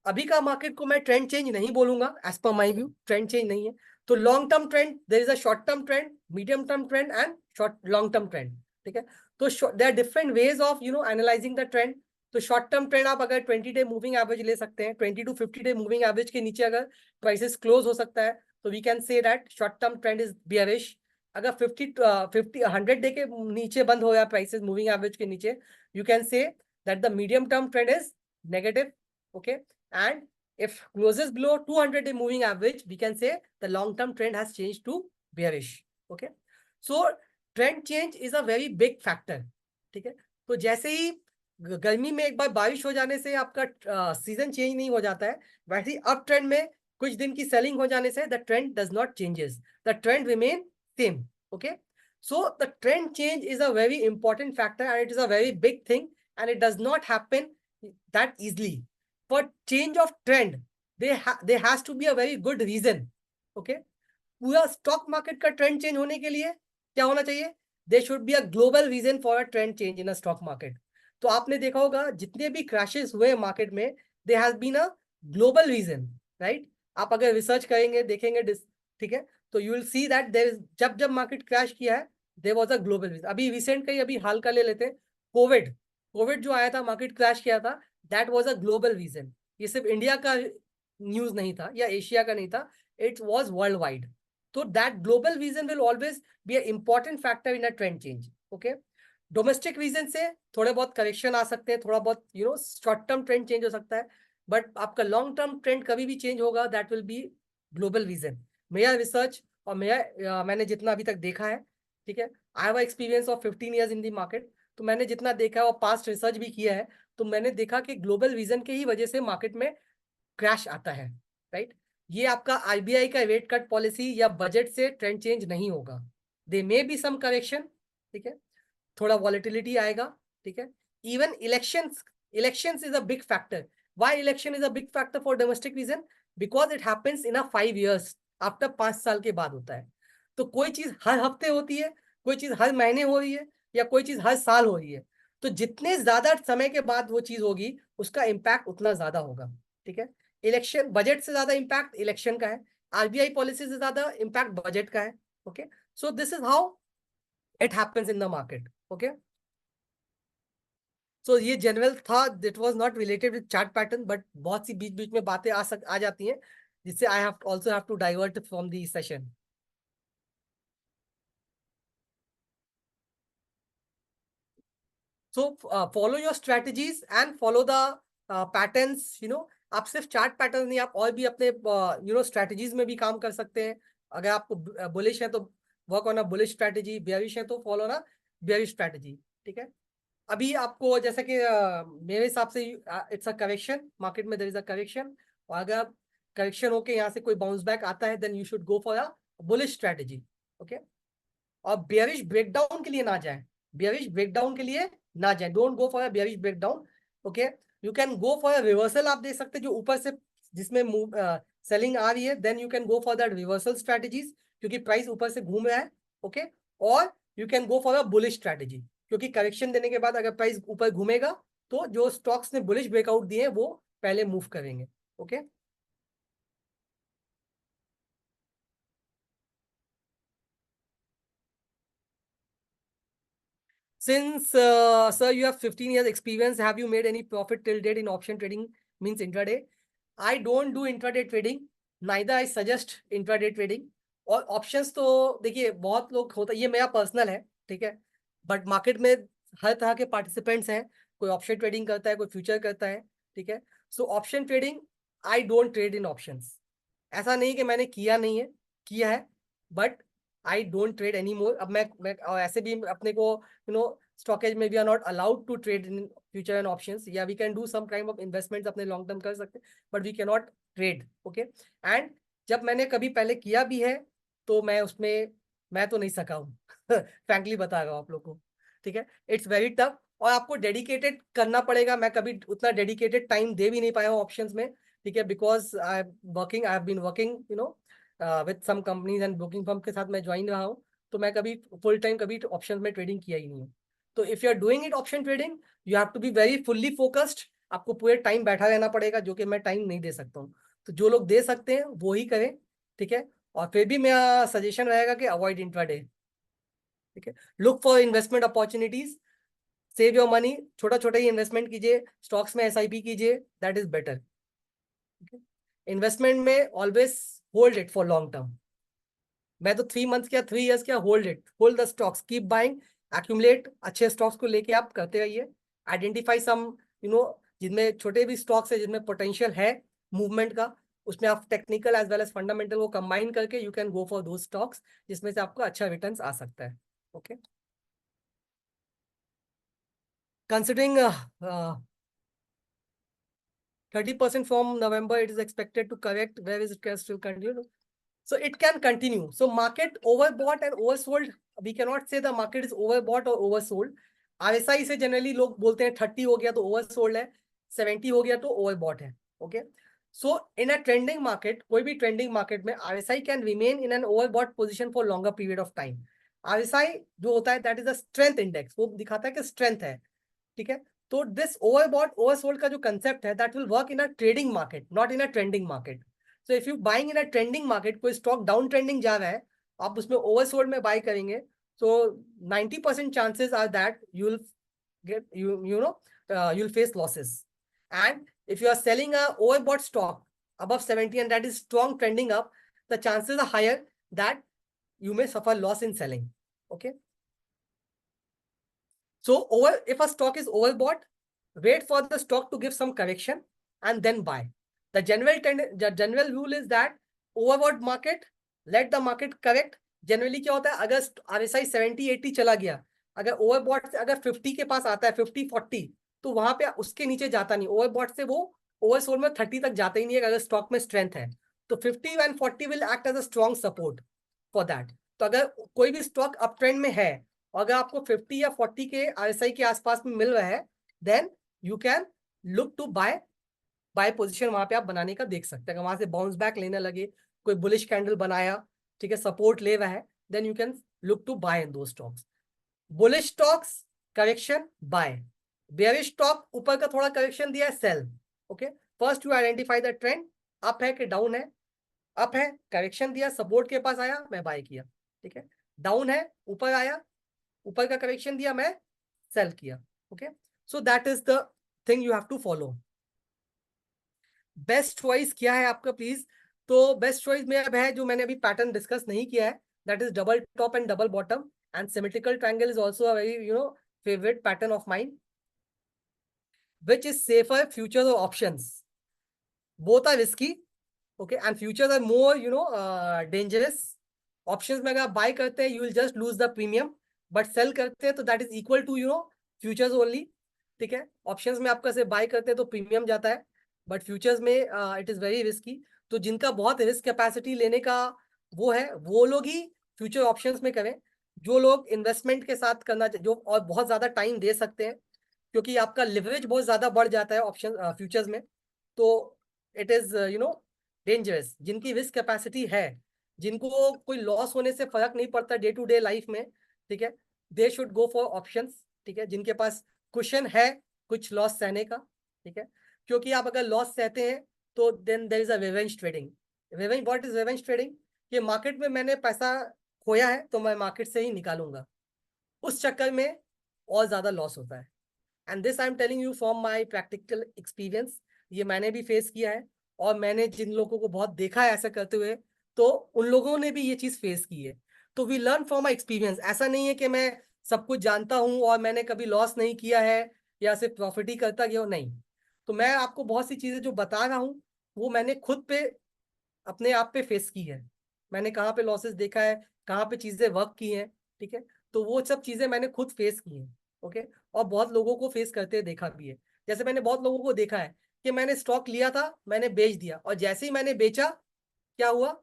अभी का मार्केट को मैं ट्रेंड चेंज नहीं बोलूंगा, as per my view trend change नहीं है. तो long term trend, there is a short term trend, medium term trend and short long term trend, ठीक है. तो there are different ways of analysing the trend. तो short term trend आप अगर 20 day moving average ले सकते हैं, 20 to 50 day moving average के नीचे अगर प्राइसेस क्लोज हो सकता है, तो we can say that short term trend is bearish. अगर 100 डे के नीचे बंद हो गया प्राइसेस मूविंग एवरेज के नीचे, you can say that the medium term trend is negative, okay. And if closes below 200 day moving average, we can say the long term trend has changed to bearish, okay. So trend change is a very big factor, ठीक है. तो जैसे ही गर्मी में एक बार बारिश हो जाने से आपका सीजन चेंज नहीं हो जाता है, वैसे ही अप ट्रेंड में कुछ दिन की सेलिंग हो जाने से the trend does not changes, the trend remain same, okay. So the trend change is a very important factor and it is a very big thing, and it does not happen that easily. For change of trend, there has to be a very good reason, okay. पूरा stock market का trend change होने के लिए क्या होना चाहिए, there should be a global reason for a trend change in a stock market. तो आपने देखा होगा जितने भी क्रैशेस हुए मार्केट में, there has been a global reason, right. आप अगर रिसर्च करेंगे देखेंगे, ठीक है, तो you will see that there is, जब जब मार्केट क्रैश किया है, there was a global reason. अभी रिसेंट का ही अभी हाल का ले लेते हैं, कोविड. कोविड जो आया था, मार्केट क्रैश किया था, that was a global reason. ये सिर्फ इंडिया का न्यूज नहीं था या एशिया का नहीं था, it was world wide. So that global reason will always be an important factor in a trend change, okay. Domestic reason से थोड़े बहुत करेक्शन आ सकते हैं, थोड़ा बहुत शॉर्ट टर्म ट्रेंड चेंज हो सकता है, बट आपका लॉन्ग टर्म ट्रेंड कभी भी चेंज होगा, that will be global reason. मेरा रिसर्च और मैंने जितना अभी तक देखा है, ठीक है, I have experience of 15 years in the market. तो मैंने जितना देखा है और पास्ट रिसर्च भी किया है, तो मैंने देखा कि ग्लोबल रीजन के ही वजह से मार्केट में क्रैश आता है, राइट. ये आपका आरबीआई का रेट कट पॉलिसी या बजट से ट्रेंड चेंज नहीं होगा. दे मे बी सम करेक्शन, ठीक है, थोड़ा वॉलेटिलिटी आएगा, ठीक है. Even elections, elections is a big factor. Why election is a big factor for domestic reason, because it happens in a 5 years, after 5 साल के बाद होता है. तो कोई चीज हर हफ्ते होती है, कोई चीज हर महीने हो रही है, या कोई चीज हर साल हो रही है, तो जितने ज्यादा समय के बाद वो चीज होगी, उसका इम्पैक्ट उतना ज्यादा होगा, ठीक है. इलेक्शन, बजट से ज्यादा इम्पैक्ट इलेक्शन का है, आरबीआई पॉलिसी से ज्यादा इम्पैक्ट बजट का है, okay. So this is how it happens in the market, okay. So ये जनरल था, it was not related with chart pattern, but बहुत सी बीच बीच में बातें आ जाती हैं, जिससे I have also have to divert from the session. So follow your strategies and follow the patterns. आप सिर्फ चार्ट पैटर्न नहीं, आप और भी अपने स्ट्रेटजीज में भी काम कर सकते हैं. अगर आपको बुलिश है तो work on a bullish strategy, bearish है तो फॉलो ना बेयरिश स्ट्रैटेजी, ठीक है। अभी आपको जैसे कि मेरे हिसाब से इट्स अ करेक्शन, मार्केट में देयर इज अ करेक्शन, और अगर करेक्शन होके यहाँ से कोई बाउंस बैक आता है then you should go for a bullish strategy, okay. और बेयरिश ब्रेकडाउन के लिए ना जाए, बेयरिश ब्रेकडाउन के लिए ना जाए, don't go for a bearish breakdown, okay. You can go for a reversal, आप देख सकते हैं जो ऊपर से जिसमें सेलिंग आ रही है, then you can go for that reversal strategies, क्योंकि प्राइस ऊपर से घूम रहा है, ओके। और you can go for a bullish strategy, क्योंकि करेक्शन देने के बाद अगर प्राइस ऊपर घूमेगा तो जो स्टॉक्स ने बुलिश ब्रेकआउट दिए हैं वो पहले मूव करेंगे, okay. Since, sir, you have 15 years experience, have you made any profit till date in option trading, means intraday? I don't do intraday trading, neither I suggest intraday trading. और options तो देखिए बहुत लोग होता है, ये मेरा पर्सनल है, ठीक है। बट मार्केट में हर तरह के पार्टिसिपेंट्स हैं, कोई ऑप्शन ट्रेडिंग करता है, कोई फ्यूचर करता है, ठीक है। So option trading, I don't trade in options. ऐसा नहीं कि मैंने किया नहीं है, किया है, but I don't trade any more. अब मैं और ऐसे भी अपने को स्टॉकेज में we are not allowed to trade in future and options, या we can do some kind of investments अपने लॉन्ग टर्म कर सकते हैं, but we can not trade, okay. And जब मैंने कभी पहले किया भी है तो मैं उसमें मैं तो नहीं सका हूँ फ्रैंकली बता रहा हूँ आप लोग को, ठीक है। इट्स वेरी टफ, और आपको डेडिकेटेड करना पड़ेगा। मैं कभी उतना डेडिकेटेड टाइम दे भी नहीं पाया हूँ ऑप्शंस में, ठीक है, because I have been working with some companies and broking firm के साथ मैं ज्वाइन रहा हूँ, तो मैं कभी फुल टाइम कभी ऑप्शन में ट्रेडिंग किया ही नहीं है। तो if you are doing it option trading, you have to be very fully focused, आपको पूरे टाइम बैठा रहना पड़ेगा, जो कि मैं टाइम नहीं दे सकता हूँ। तो जो लोग दे सकते हैं वो ही करें, ठीक है। और फिर भी मेरा सजेशन रहेगा कि अवॉइड इंट्राडे, ठीक है। Look for investment opportunities, save your money, छोटा छोटा ही इन्वेस्टमेंट कीजिए, स्टॉक्स में एसआईपी कीजिए, दैट इज बेटर। इन्वेस्टमेंट में always hold it for long term. मैं तो 3 मंथ क्या 3 इयर्स क्या, hold it, hold the stocks, keep buying, accumulate, अच्छे स्टॉक्स को लेके आप करते रहिए। आइडेंटिफाई सम यू नो जिनमें छोटे भी स्टॉक्स है, जिनमें पोटेंशियल है मूवमेंट का, उसमें आप technical as well as fundamental को कंबाइन करके यू कैन गो फॉर दो स्टॉक्स जिसमें से आपको अच्छा रिटर्न आ सकता है, okay. Considering 30% from November, it is expected to correct. Where is it can still continue? So it can continue. So market overbought and oversold. We cannot say the market is overbought or oversold. RSI से generally लोग बोलते हैं 30 हो गया तो oversold है, 70 हो गया तो ओवरबॉट है, okay. So in a trending market, कोई भी ट्रेंडिंग मार्केट में RSI can remain in an overbought position for longer period of time. RSI जो होता है that is a strength index, वो दिखाता है कि स्ट्रेंथ है, ठीक है। तो दिस ओवरबॉट ओवरसोल्ड का जो कंसेप्ट है that will work in a trading market, not in a trending market. So if you buying in a trending market, कोई स्टॉक डाउन ट्रेंडिंग जा रहा है, आप उसमें ओवरसोल्ड में बाय करेंगे, so 90% chances are that you'll get you'll face losses. And if you are selling a overbought stock above 70 and that is strong trending up, the chances are higher that you may suffer loss in selling, okay. So if a stock is overbought, wait for the stock to give some correction and then buy. The general rule is that overbought market, let the market correct. Generally क्या होता है, अगर RSI 70-80 चला गया, अगर overbought से अगर 50 के पास आता है, 50-40, तो वहां पे उसके नीचे जाता नहीं, ओवरबॉट से वो ओवरसोल्ड में 30 तक जाता ही नहीं है अगर स्टॉक में स्ट्रेंथ है। तो 50 and 40 will act as a strong support for that. तो अगर कोई भी स्टॉक अप ट्रेंड में है, अगर आपको 50 या 40 के RSI के आसपास में मिल रहा है, then you can look to buy position वहां पे आप बनाने का देख सकते हैं। वहां से बाउंस बैक लेने लगे, कोई बुलिश कैंडल बनाया, ठीक है, सपोर्ट ले रहा है, then you can look to buy in दो stocks. Bullish stocks correction buy, bearish stock ऊपर का थोड़ा करेक्शन दिया है sell, okay. First you identify the trend, up है कि डाउन है, अप है करेक्शन दिया, सपोर्ट के पास आया, मैं बाय किया, ठीक है। डाउन है, ऊपर आया, ऊपर का करेक्शन दिया, मैं सेल किया, okay. So that is the thing you have to follow. Best choice क्या है आपका प्लीज? तो बेस्ट चॉइस में अब है जो मैंने अभी पैटर्न डिस्कस नहीं किया है, that is double top and double bottom, and symmetrical triangle is also a very favourite pattern of mine. Which is safer, futures और options? Both are risky, okay, and futures are more dangerous. Options में अगर आप bye करते हैं, you will just lose the premium, but sell करते हैं तो that is equal to futures only. ठीक है, ऑप्शंस में आपका से बाय करते हैं तो प्रीमियम जाता है, बट फ्यूचर्स में इट इज वेरी रिस्की। तो जिनका बहुत रिस्क कैपेसिटी लेने का वो है, वो लोग ही फ्यूचर ऑप्शंस में करें। जो लोग इन्वेस्टमेंट के साथ करना जो और बहुत ज्यादा टाइम दे सकते हैं, क्योंकि आपका लिवरेज बहुत ज्यादा बढ़ जाता है ऑप्शन फ्यूचर्स में, तो इट इज डेंजरस। जिनकी रिस्क कैपेसिटी है, जिनको कोई लॉस होने से फर्क नहीं पड़ता डे टू डे लाइफ में, ठीक है, they should go for options. ठीक है, जिनके पास कुशन है कुछ लॉस सहने का। ठीक है, क्योंकि आप अगर लॉस सहते हैं तो then there is a revenge trading. Revenge, what is revenge trading? कि मार्केट में मैंने पैसा खोया है तो मैं मार्केट से ही निकालूंगा, उस चक्कर में और ज्यादा लॉस होता है। And this I am telling you from my practical experience, ये मैंने भी फेस किया है, और मैंने जिन लोगों को बहुत देखा है ऐसा करते हुए, तो उन लोगों ने भी ये चीज फेस की है। तो we learn from my experience. ऐसा नहीं है कि मैं सब कुछ जानता हूँ और मैंने कभी लॉस नहीं किया है या सिर्फ प्रॉफिट ही करता गया हूँ, नहीं। तो मैं आपको बहुत सी चीजें जो बता रहा हूँ वो मैंने खुद पे अपने आप पे फेस की है। मैंने कहाँ पे लॉसेस देखा है, कहाँ पे चीजें वर्क की हैं। ठीक है, तो वो सब चीजें मैंने खुद फेस की हैं। ओके, और बहुत लोगों को फेस करते देखा भी है। जैसे मैंने बहुत लोगों को देखा है कि मैंने स्टॉक लिया था, मैंने बेच दिया, और जैसे ही मैंने बेचा, क्या हुआ?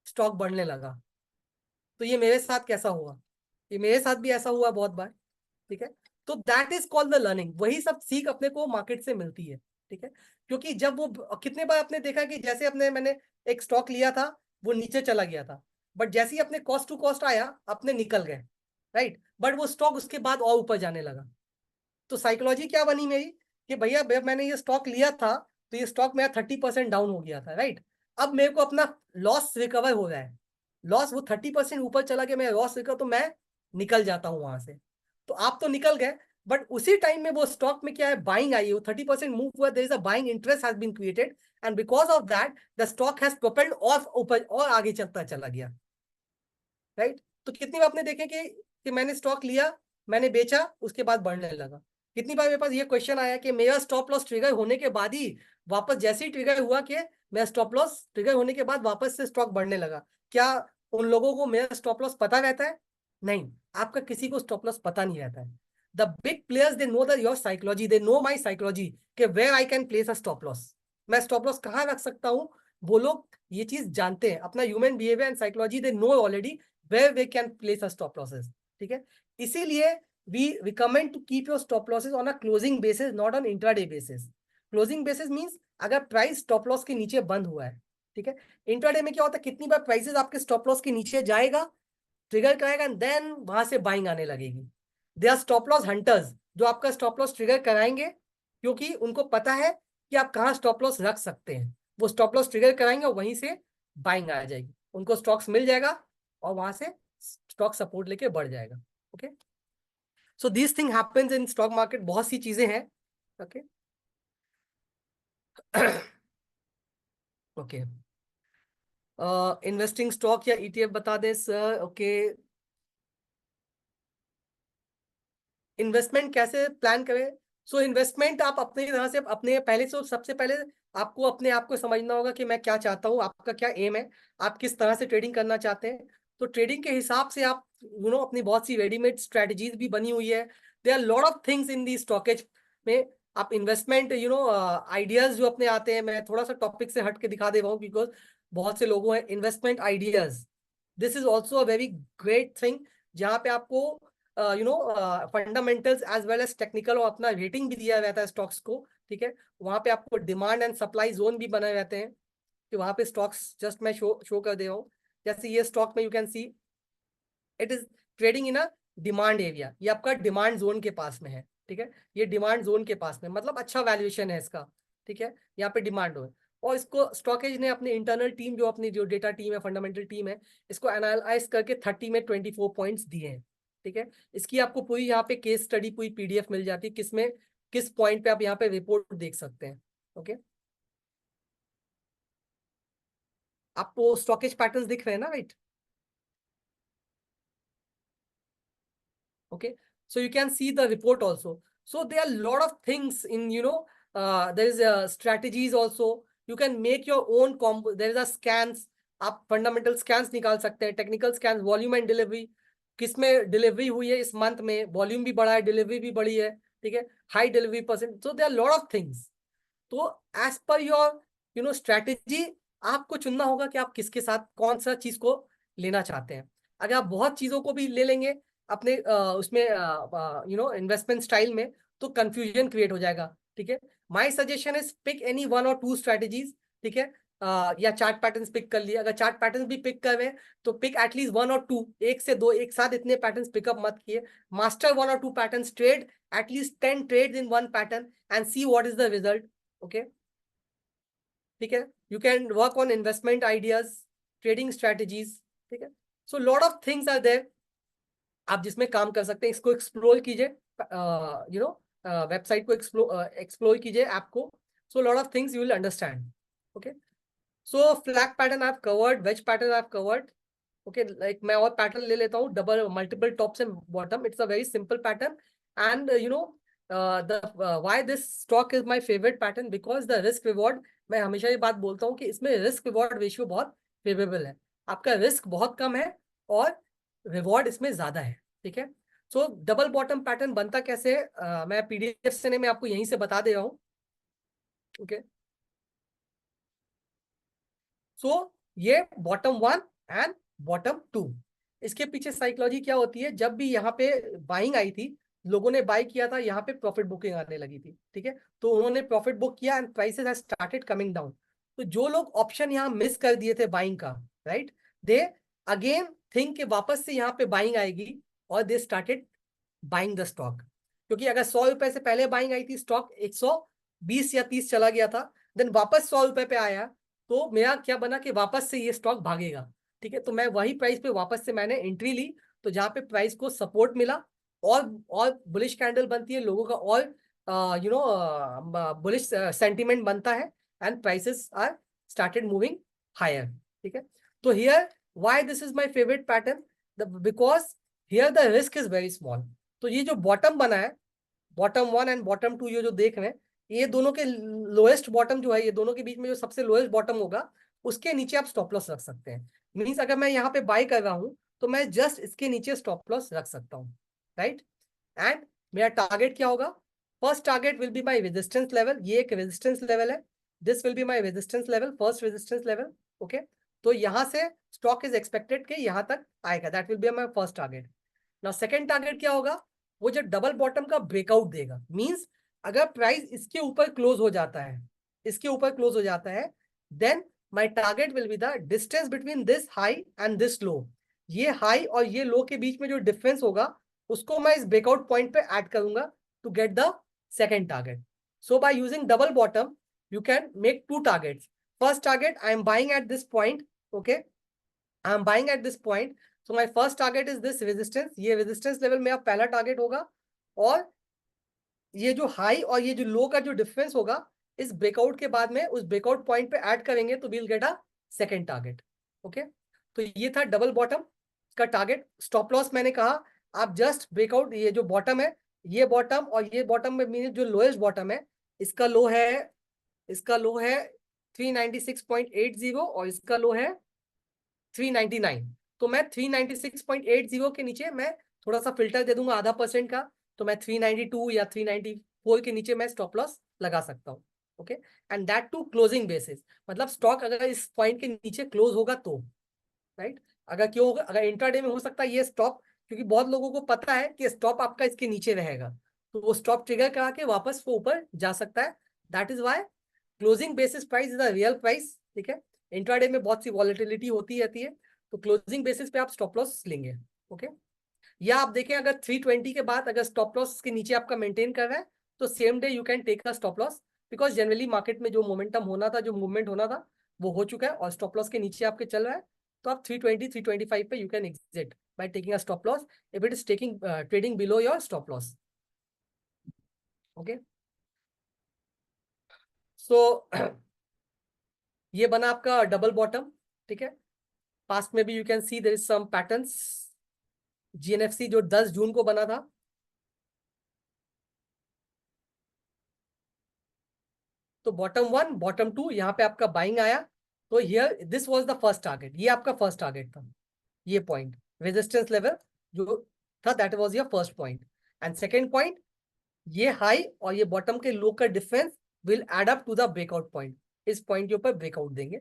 स्टॉक बढ़ने लगा। तो ये मेरे साथ कैसा हुआ? ये मेरे साथ भी ऐसा हुआ बहुत बार। ठीक है, तो that is called the learning. वही सब सीख अपने को मार्केट से मिलती है। ठीक है, क्योंकि जब वो कितने बार आपने देखा कि जैसे अपने मैंने एक स्टॉक लिया था, वो नीचे चला गया था, बट जैसे ही अपने कॉस्ट टू कॉस्ट आया अपने निकल गए, राइट, बट वो स्टॉक उसके बाद और ऊपर जाने लगा। तो साइकोलॉजी क्या बनी मेरी कि भैया जब मैंने ये स्टॉक लिया था तो ये स्टॉक मेरा 30% डाउन हो गया था, राइट। अब मेरे को अपना लॉस रिकवर हो रहा है। लॉस वो 30% ऊपर चला गया, मेरा लॉस रिकवर, तो मैं निकल जाता हूँ वहां से। तो आप तो निकल गए, बट उसी टाइम में वो स्टॉक में क्या है, बाइंग आई है, वो 30% मूव हुआ, there is a buying interest has been created, and because of that the stock has propelled और ऊपर और आगे चलता चला गया, राइट। तो कितनी बार आपने देखे कि मैंने स्टॉक लिया, मैंने बेचा, उसके बाद बढ़ने लगा। कितनी बार मेरे पास ये क्वेश्चन आया कि मेरा स्टॉप लॉस ट्रिगर होने के बाद ही वापस जैसे ही ट्रिगर हुआ कि मेरा स्टॉप लॉस ट्रिगर होने के बाद वापस से स्टॉक बढ़ने लगा। क्या उन लोगों को मेरा स्टॉप लॉस पता रहता है? नहीं, आपका किसी को स्टॉप लॉस पता नहीं रहता है। The big players they know the your psychology, they know my psychology, कि where I can place a stop loss, मैं स्टॉप लॉस कहाँ रख सकता हूँ। वो लोग ये चीज जानते हैं, अपना human behaviour and psychology they know already where we can place a stop losses। ठीक है, इसीलिए we recommend to keep your stop losses on a closing basis, not on intraday basis। closing basis means अगर price stop loss के नीचे बंद हुआ है, ठीक है। इंट्राडे में क्या होता है, कितनी बार प्राइसेस आपके स्टॉप लॉस के नीचे जाएगा, ट्रिगर कराएगा, एंड देन वहां से बाइंग आने लगेगी। They are stop loss hunters, जो आपका स्टॉप लॉस ट्रिगर कराएंगे, क्योंकि उनको पता है कि आप कहाँ स्टॉप लॉस रख सकते हैं। वो स्टॉप लॉस ट्रिगर कराएंगे और वहीं से बाइंग आ जाएगी, उनको स्टॉक्स मिल जाएगा और वहां से स्टॉक सपोर्ट लेके बढ़ जाएगा। Okay, so this thing happens in stock market, बहुत सी चीजें हैं। ओके ओके, इन्वेस्टिंग स्टॉक या ईटीएफ बता दें सर? ओके, इन्वेस्टमेंट कैसे प्लान करें? सो इन्वेस्टमेंट आप अपनी तरह से अपने पहले से, सबसे पहले आपको अपने आप को समझना होगा कि मैं क्या चाहता हूँ, आपका क्या एम है, आप किस तरह से ट्रेडिंग करना चाहते हैं। तो ट्रेडिंग के हिसाब से आप अपनी बहुत सी रेडीमेड स्ट्रेटजीज भी बनी हुई है। दे are lot of things in the stocks में। आप इन्वेस्टमेंट आइडियाज जो अपने आते हैं, मैं थोड़ा सा टॉपिक से हट के दिखा दे रहा हूँ, बिकॉज बहुत से लोगों हैं investment ideas. This is also a very great thing, जहाँ पे आपको fundamentals as well as technical और अपना रेटिंग भी दिया रहता है स्टॉक्स को। ठीक है, वहां पे आपको डिमांड एंड सप्लाई जोन भी बनाए रहते हैं, कि वहां पे स्टॉक्स जस्ट मैं शो कर दे रहा हूँ। जैसे ये स्टॉक में you can see it is trading in a demand area, ये आपका डिमांड जोन के पास में है। ठीक है, ये डिमांड जोन के पास में, मतलब अच्छा वैल्यूएशन है इसका। ठीक है, यहाँ पे डिमांड हो, और इसको स्टॉकेज ने अपनी इंटरनल टीम, जो अपनी जो डेटा टीम है, फंडामेंटल टीम है, इसको एनालाइज करके 30 में 24 पॉइंट्स दिए हैं। ठीक है, इसकी आपको पूरी यहाँ पे केस स्टडी पूरी पीडीएफ मिल जाती है, किसमें किस पॉइंट पे आप यहाँ पे रिपोर्ट देख सकते हैं। ओके, आपको स्टॉकेज पैटर्न्स दिख रहे हैं ना, right? Okay, so you can see the report also. So there are a lot of things in, there is strategies also. You can make your own combo. There is a scans, आप fundamental scans निकाल सकते हैं, technical scans, volume and delivery, किस में delivery हुई है इस month में, वॉल्यूम भी बढ़ा है, डिलीवरी भी बढ़ी है, ठीक है, high delivery percent, so there are lot of things. तो एज पर योर स्ट्रेटेजी, आपको चुनना होगा कि आप किसके साथ कौन सा चीज को लेना चाहते हैं। अगर आप बहुत चीजों को भी ले लेंगे अपने उसमें इन्वेस्टमेंट स्टाइल में, तो कंफ्यूजन क्रिएट हो जाएगा, ठीक है। My suggestion is pick any one और टू स्ट्रेटेजीज, ठीक है। या चार्ट पैटर्न्स पिक कर लिए, अगर चार्ट पैटर्न्स भी पिक कर रहे हैं तो पिक एटलीस्ट वन और टू, एक से दो एक साथ इतने पैटर्न्स पिकअप मत किए। मास्टर वन और two patterns, trade at least 10 trades in one pattern and see what is the result, okay, ठीक है। You can work on investment ideas, trading strategies, ठीक है। So lot of things are there, आप जिसमें काम कर सकते हैं। इसको एक्सप्लोर कीजिए, वेबसाइट को एक्सप्लोर कीजिए, ऐप को। So lot of things you will understand, okay. So flag pattern I have covered, wedge pattern I have covered, okay. Like मैं और पैटर्न ले लेता हूँ, double multiple tops and bottom, it's a very simple pattern. And the why this stock is my favourite pattern, because the risk reward, मैं हमेशा ये बात बोलता हूँ कि इसमें रिस्क रिवॉर्ड रेशियो बहुत फेवरेबल है। आपका रिस्क बहुत कम है और रिवॉर्ड इसमें ज्यादा है, ठीक है। सो डबल बॉटम पैटर्न बनता कैसे है, मैं पीडीएफ से नहीं, मैं आपको यहीं से बता दे रहा हूँ, ओके। सो ये bottom one and bottom two, इसके पीछे साइकोलॉजी क्या होती है, जब भी यहाँ पे बाइंग आई थी, लोगों ने बाय किया था, यहाँ पे प्रॉफिट बुकिंग आने लगी थी, ठीक है। तो उन्होंने प्रॉफिट बुक किया and prices has started coming down. तो जो लोग ऑप्शन यहाँ मिस कर दिए थे बाइंग का, राइट, दे अगेन थिंक के वापस से यहाँ पे बाइंग आएगी, और they started buying the stock. क्योंकि अगर 100 रुपए से पहले बाइंग आई थी, स्टॉक 120 या 30 चला गया था, देन वापस 100 रुपए पे आया, तो मेरा क्या बना कि वापस से ये स्टॉक भागेगा, ठीक है। तो मैं वही प्राइस पे वापस से मैंने एंट्री ली, तो जहां पे प्राइस को सपोर्ट मिला, और बुलिश कैंडल बनती है, लोगों का और बुलिश सेंटीमेंट बनता है, and prices are started moving higher, ठीक है। तो here why this is my favourite pattern, because here the risk is very small. तो ये जो बॉटम बना है, bottom one and bottom two, ये जो देख रहे हैं, ये दोनों के लोएस्ट बॉटम जो है, ये दोनों के बीच में जो सबसे लोएस्ट बॉटम होगा, उसके नीचे आप स्टॉप लॉस रख सकते हैं। मीन्स अगर मैं यहाँ पे बाय कर रहा हूँ, तो मैं जस्ट इसके नीचे स्टॉप लॉस रख सकता हूँ, राइट। एंड मेरा टारगेट क्या होगा, first target will be my resistance level, ये एक रेजिस्टेंस लेवल है, this will be my resistance level, first resistance level, okay. तो यहाँ से स्टॉक इज एक्सपेक्टेड कि यहाँ तक आएगा, that will be my first target. Now second target क्या होगा, वो जो डबल बॉटम का ब्रेकआउट देगा, मींस अगर प्राइस इसके ऊपर क्लोज हो जाता है, इसके ऊपर क्लोज हो जाता है, then my target will be the distance between this high and this low. ये हाई और ये लो के बीच में जो डिफरेंस होगा, उसको मैं इस ब्रेकआउट पॉइंट पे ऐड करूंगा to get the second target. So by using double bottom you can make two targets. First target, I am buying at this point, okay, I am buying at this point, so my first target is this resistance, ये resistance level मेरा पहला target होगा, और ये जो high और ये जो लो का जो डिफरेंस होगा, इस ब्रेकआउट के बाद में उस ब्रेकआउट पॉइंट पे ऐड करेंगे तो will get a second target, okay. तो ये था डबल बॉटम का टारगेट। स्टॉप लॉस मैंने कहा, आप जस्ट ब्रेकआउट, ये जो बॉटम है, ये बॉटम और ये बॉटम में मीन जो लोएस्ट बॉटम है, इसका लो है, इसका लो है 396.80 और इसका लो है 399। तो मैं 396.80 के नीचे मैं थोड़ा सा फिल्टर दे दूंगा ½ % का, तो मैं 392 या 394 के नीचे मैं स्टॉप लॉस लगा सकता हूँ, okay. And that too closing basis, मतलब स्टॉक अगर इस पॉइंट के नीचे क्लोज होगा तो, राइट। अगर क्यों होगा, अगर इंट्राडे में हो सकता है ये स्टॉप, क्योंकि बहुत लोगों को पता है कि स्टॉप आपका इसके नीचे रहेगा, तो वो स्टॉप ट्रिगर करा के वापस वो ऊपर जा सकता है। That is why closing basis price is a real price, ठीक है। इंट्राडे में बहुत सी वॉलेटिलिटी होती रहती है, तो क्लोजिंग बेसिस पे आप स्टॉप लॉस लेंगे, ओके। या आप देखें अगर 320 के बाद अगर स्टॉप लॉस के नीचे आपका मेंटेन कर रहा है, तो same day you can take a stop loss, because generally market में जो मोमेंटम होना था, जो मूवमेंट होना था, वो हो चुका है, और स्टॉप लॉस के नीचे आपके चल रहा है, तो आप 320 325 पे you can exit by taking a stop loss if it is taking trading below your stop loss, okay. So ये बना आपका डबल बॉटम, ठीक है। पास्ट में भी you can see there is some patterns, GNFC जो 10 जून को बना था, तो बॉटम वन बॉटम टू यहाँ पे आपका बाइंग आया, तो here this was the first target, ये आपका फर्स्ट टारगेट था, ये पॉइंट रेजिस्टेंस लेवल, जो था, that was your first point. And second point, ये हाई और ये बॉटम के लो का difference will add up to the breakout point. इस पॉइंट के ऊपर ब्रेकआउट देंगे,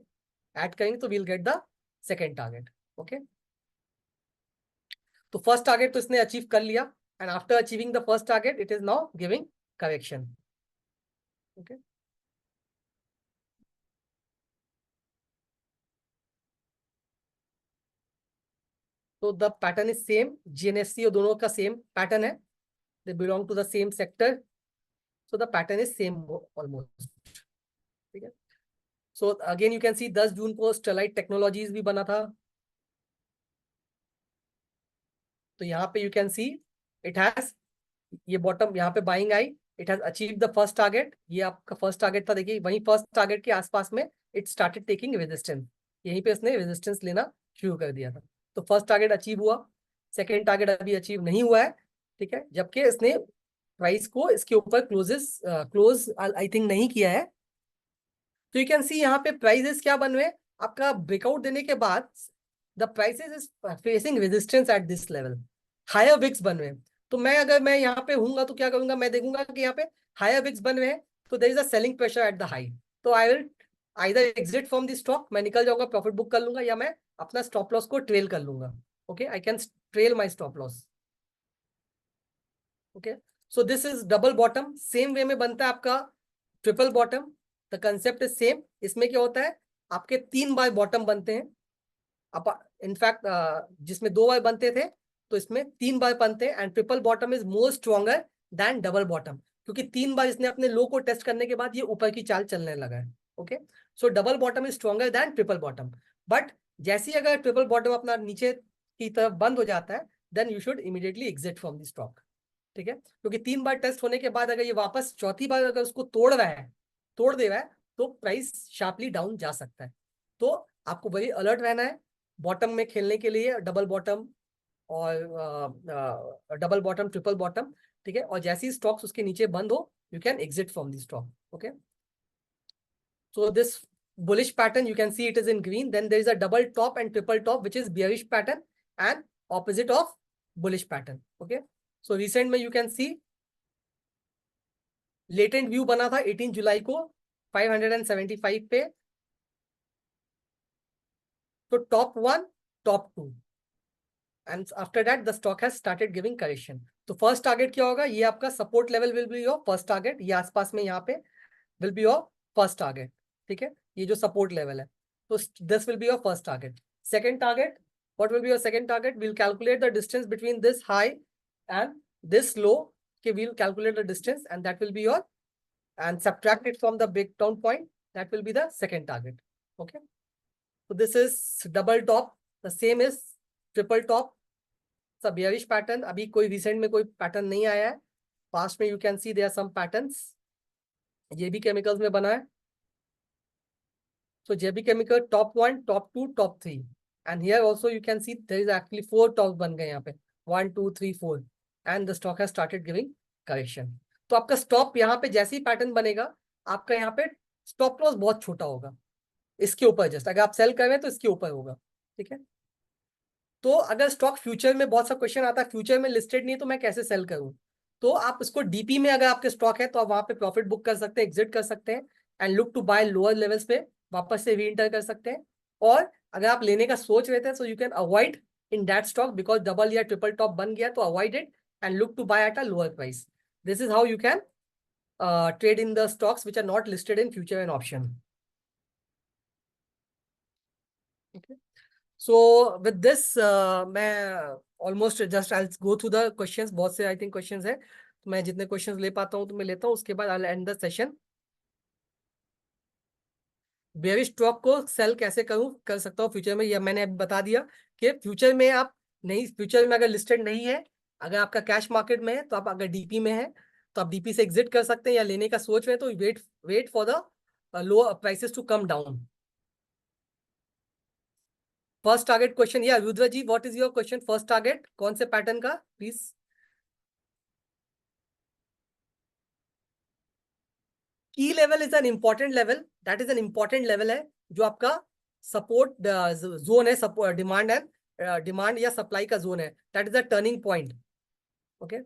ऐड करेंगे तो will get the second target. Okay, तो फर्स्ट टारगेट तो इसने अचीव कर लिया, and after achieving the first target it is now giving correction. Okay, तो the pattern is same, GNSC और दोनों का सेम पैटर्न है, they belong to the same sector, so the pattern is same almost. ठीक है, so again you can see 10 जून को Sterlite Technologies भी बना था। तो यहाँ पे you can see it has, ये बॉटम यहाँ पे बाइंग आई, it has achieve the first target. ये आपका फर्स्ट टारगेट था, देखिए वही फर्स्ट टारगेट के आसपास में इट स्टार्टेड टेकिंग रेजिस्टेंस, यहीं पे इसने रेजिस्टेंस लेना शुरू कर दिया था। तो फर्स्ट टारगेट अचीव हुआ, सेकेंड टारगेट अभी अचीव नहीं हुआ है। ठीक है, जबकि इसने प्राइस को इसके ऊपर क्लोज आई थिंक नहीं किया है। तो यू कैन सी यहाँ पे प्राइसेस क्या बन रहे हैं, आपका ब्रेकआउट देने के बाद the prices is facing resistance at this level, higher wicks बन रहे हैं। तो मैं अगर मैं यहाँ पे हूंगा तो क्या करूंगा, मैं देखूंगा कि यहाँ पे हायर विक्स बन रहे हैं, तो there is a selling pressure at the high, तो I will either exit from the stock, मैं निकल जाऊंगा, प्रॉफिट बुक कर लूंगा, या मैं अपना स्टॉप लॉस को ट्रेल कर लूंगा। Okay, I can trail my stop loss. Okay, so this is double bottom, same way में बनता है आपका triple bottom. The concept is same. इसमें क्या होता है, आपके 3 बार बॉटम बनते हैं, आप इनफैक्ट जिसमें 2 बार बनते थे, तो इसमें 3 बार बनते हैं। And triple bottom is more stronger than double bottom, क्योंकि 3 बार इसने अपने लो को टेस्ट करने के बाद ये ऊपर की चाल चलने लगा है। Okay, so double bottom is stronger than triple bottom, but जैसे ही अगर ट्रिपल बॉटम अपना नीचे की तरफ बंद हो जाता है, then you should immediately exit from the stock. ठीक है, क्योंकि 3 बार टेस्ट होने के बाद अगर ये वापस चौथी बार अगर उसको तोड़ रहा है, तोड़ दे रहा है, तो प्राइस शार्पली डाउन जा सकता है। तो आपको वही अलर्ट रहना है बॉटम में खेलने के लिए, डबल बॉटम और डबल बॉटम, ट्रिपल बॉटम। ठीक है, और जैसे ही स्टॉक्स उसके नीचे बंद हो, you can exit from the stock. Okay, so this bullish pattern you can see it is in green, then there is a double top and triple top which is bearish pattern and opposite of bullish pattern. Okay, so recent में you can see latent view बना था 18 जुलाई को 575 पे, तो top 1, top 2, and after that the stock has started giving correction. तो first target क्या होगा, ये आपका support level will be your first target, ये आसपास में यहाँ पे will be your first target. ठीक है, ये जो सपोर्ट लेवल है, तो this will be your first target. Second target, what will be your second target, will calculate the distance between this high and this low, के will calculate the distance and that will be your, and subtract it from the breakdown point, that will be the second target. Okay, so this is double top, the same is triple top, it's a bearish pattern, अभी कोई recent में कोई pattern नहीं आया है, past में you can see there are some patterns, ये भी केमिकल्स में बना है। so JB chemical top 1, top 2, top 3, and here also you can see there is actually 4 tops बन गए यहाँ पे, 1 2 3 4, and the stock has started giving correction। तो आपका स्टॉप यहाँ पे जैसे ही पैटर्न बनेगा, आपका यहाँ पे स्टॉप लॉस बहुत छोटा होगा, इसके ऊपर जस्ट अगर आप सेल कर रहे हैं तो इसके ऊपर होगा। ठीक है, तो अगर स्टॉक फ्यूचर में, बहुत सा क्वेश्चन आता है फ्यूचर में लिस्टेड नहीं तो मैं कैसे सेल करूं, तो आप इसको डीपी में अगर आपके स्टॉक है तो आप वहां पे प्रॉफिट बुक कर सकते हैं, एग्जिट कर सकते हैं, and look to buy lower levels पे वापस से री एंटर कर सकते हैं। और अगर आप लेने का सोच रहे थे, so you can avoid in that stock because double या ट्रिपल टॉप बन गया, तो avoid it and look to buy at a lower price. This is how you can trade in the stocks which are not listed in future and option. Okay. So with this मैं almost just I'll go through the questions, बहुत से I think questions है, तो मैं जितने questions ले पाता हूँ तो मैं लेता हूँ, उसके बाद I'll end the session। Bearish stock को सेल कैसे करूँ, कर सकता हूँ फ्यूचर में, यह मैंने अभी बता दिया कि फ्यूचर में आप नहीं, फ्यूचर में अगर लिस्टेड नहीं है, अगर आपका कैश मार्केट में है, तो आप अगर डीपी में है तो आप डीपी से एग्जिट कर सकते हैं, या लेने का सोच रहे हैं तो wait for the low prices to come down. First target question, या Rudra ji what is your question, first target कौन से पैटर्न का, please. Key level is an important level, that is an important level है, जो आपका सपोर्ट जोन है, demand है, demand या सप्लाई का जोन है, that is the turning point. Okay,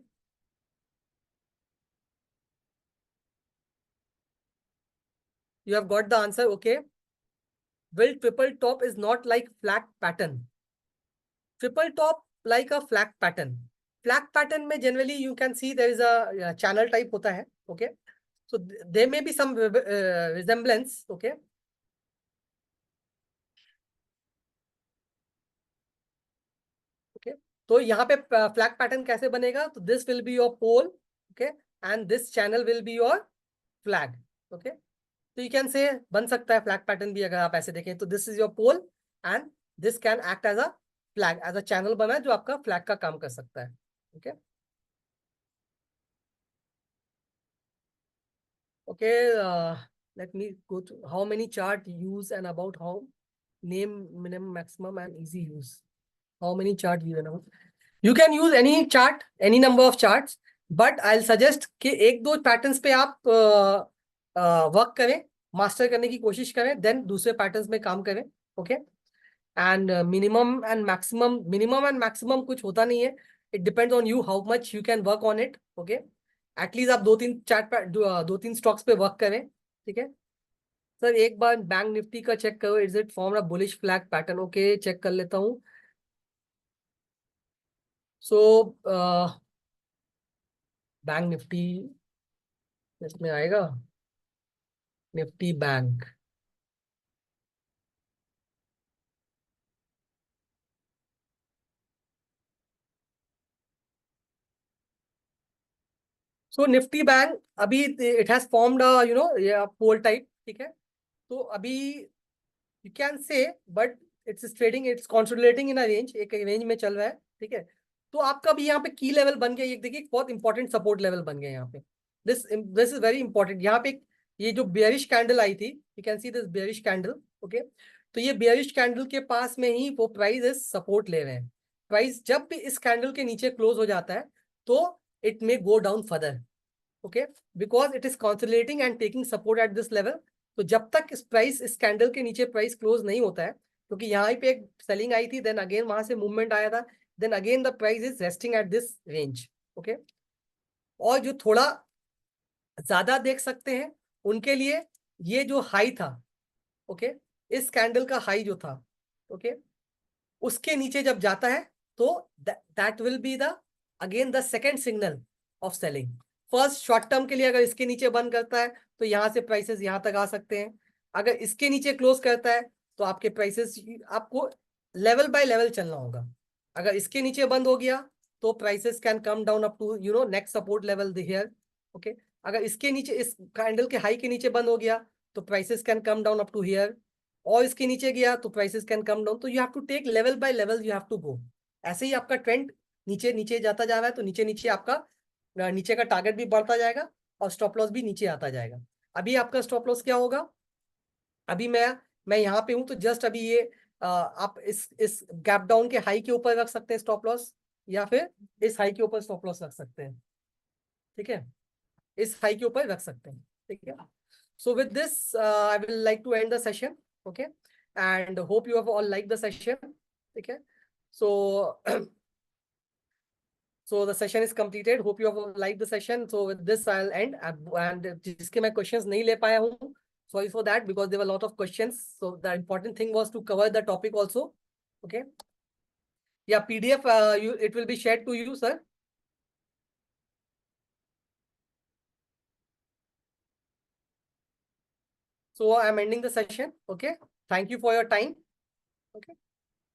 you have got the answer. Okay, will triple top is not like flat pattern? Triple top like a flat pattern. Flat pattern में generally you can see there is a channel type होता है. Okay, so there may be some resemblance. Okay, okay, तो यहाँ पे flag pattern कैसे बनेगा? तो this will be your pole, okay, and this channel will be your flag. Okay, तो you can say बन सकता है फ्लैग पैटर्न भी, अगर आप ऐसे देखें तो this is your pole and this can act as a flag, as a channel बना है जो आपका फ्लैग का काम कर सकता है। Okay, okay, let me go to how many chart use and about how name minimum maximum and easy use. How many chart use and about, you can use any chart, any number of charts, but I suggest कि एक दो patterns पे आप work करें, master करने की कोशिश करें, देन दूसरे पैटर्न्स में काम करें। Okay, and minimum and maximum कुछ होता नहीं है, it depends on you how much you can work on it. Okay, at least आप दो तीन स्टॉक्स पे वर्क करें। ठीक है सर, एक बार बैंक निफ्टी का चेक करो, is it form a bullish flag pattern? Okay, check कर लेता हूँ। सो बैंक निफ्टी इसमें आएगा, Nifty bank. So Nifty bank अभी इट हैज फॉर्म्ड ये पोल टाइप। ठीक है, तो अभी you can say, but it's trading, it's consolidating in a range, एक रेंज में चल रहा है। ठीक है, तो आपका भी यहाँ पे की लेवल बन गया, ये देखिए बहुत इंपॉर्टेंट सपोर्ट लेवल बन गया यहाँ पे। This is very important. यहाँ पे ये जो बेयरिश कैंडल आई थी, you can see this bearish candle. Okay, तो ये बेयरिश कैंडल के पास में ही वो प्राइस इज सपोर्ट ले रहे हैं। प्राइस जब भी इस कैंडल के नीचे क्लोज हो जाता है तो it may go down further. Okay, because it is consolidating and taking support at this level. तो जब तक इस कैंडल के नीचे प्राइस क्लोज नहीं होता है, क्योंकि यहाँ पे एक सेलिंग आई थी, देन अगेन वहां से मूवमेंट आया था, then again the price is resting at this range. Okay, और जो थोड़ा ज्यादा देख सकते हैं उनके लिए, ये जो हाई था, ओके, इस कैंडल का हाई जो था, ओके, उसके नीचे जब जाता है तो that will be the again the second signal of selling. First short term के लिए अगर इसके नीचे बंद करता है तो यहां से प्राइसेस यहां तक आ सकते हैं। अगर इसके नीचे क्लोज करता है तो आपके प्राइसेस, आपको लेवल बाय लेवल चलना होगा। अगर इसके नीचे बंद हो गया तो prices can come down up to next support level here. Okay, अगर इसके नीचे, इस कैंडल के हाई के नीचे बंद हो गया तो prices can come down up to here, और इसके नीचे गया तो प्राइसेस कैन कम डाउन। तो you have to take level by level, you have to go. ऐसे ही आपका ट्रेंड नीचे नीचे जाता जा रहा है तो नीचे नीचे आपका नीचे का टारगेट भी बढ़ता जाएगा और स्टॉप लॉस भी नीचे आता जाएगा। अभी आपका स्टॉप लॉस क्या होगा? अभी मैं यहाँ पे हूँ तो जस्ट अभी ये आप इस गैप डाउन के हाई के ऊपर रख सकते हैं स्टॉप लॉस, या फिर इस हाई के ऊपर स्टॉप लॉस रख सकते हैं। ठीक है, इस हाई के ऊपर रख सकते हैं। ठीक है, so with this I will like to end the session. Okay, and hope you have all liked the session. Okay, so so the session is completed, hope you have all liked the session. So with this I'll end, and जिसके मैं questions नहीं ले पाया हूँ, sorry for that, because there were a lot of questions, so the important thing was to cover the topic also. Okay, yeah, PDF it will be shared to you, sir. So I'm ending the session. Okay, thank you for your time. Okay,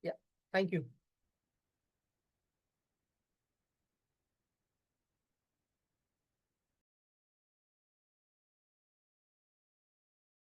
yeah, thank you.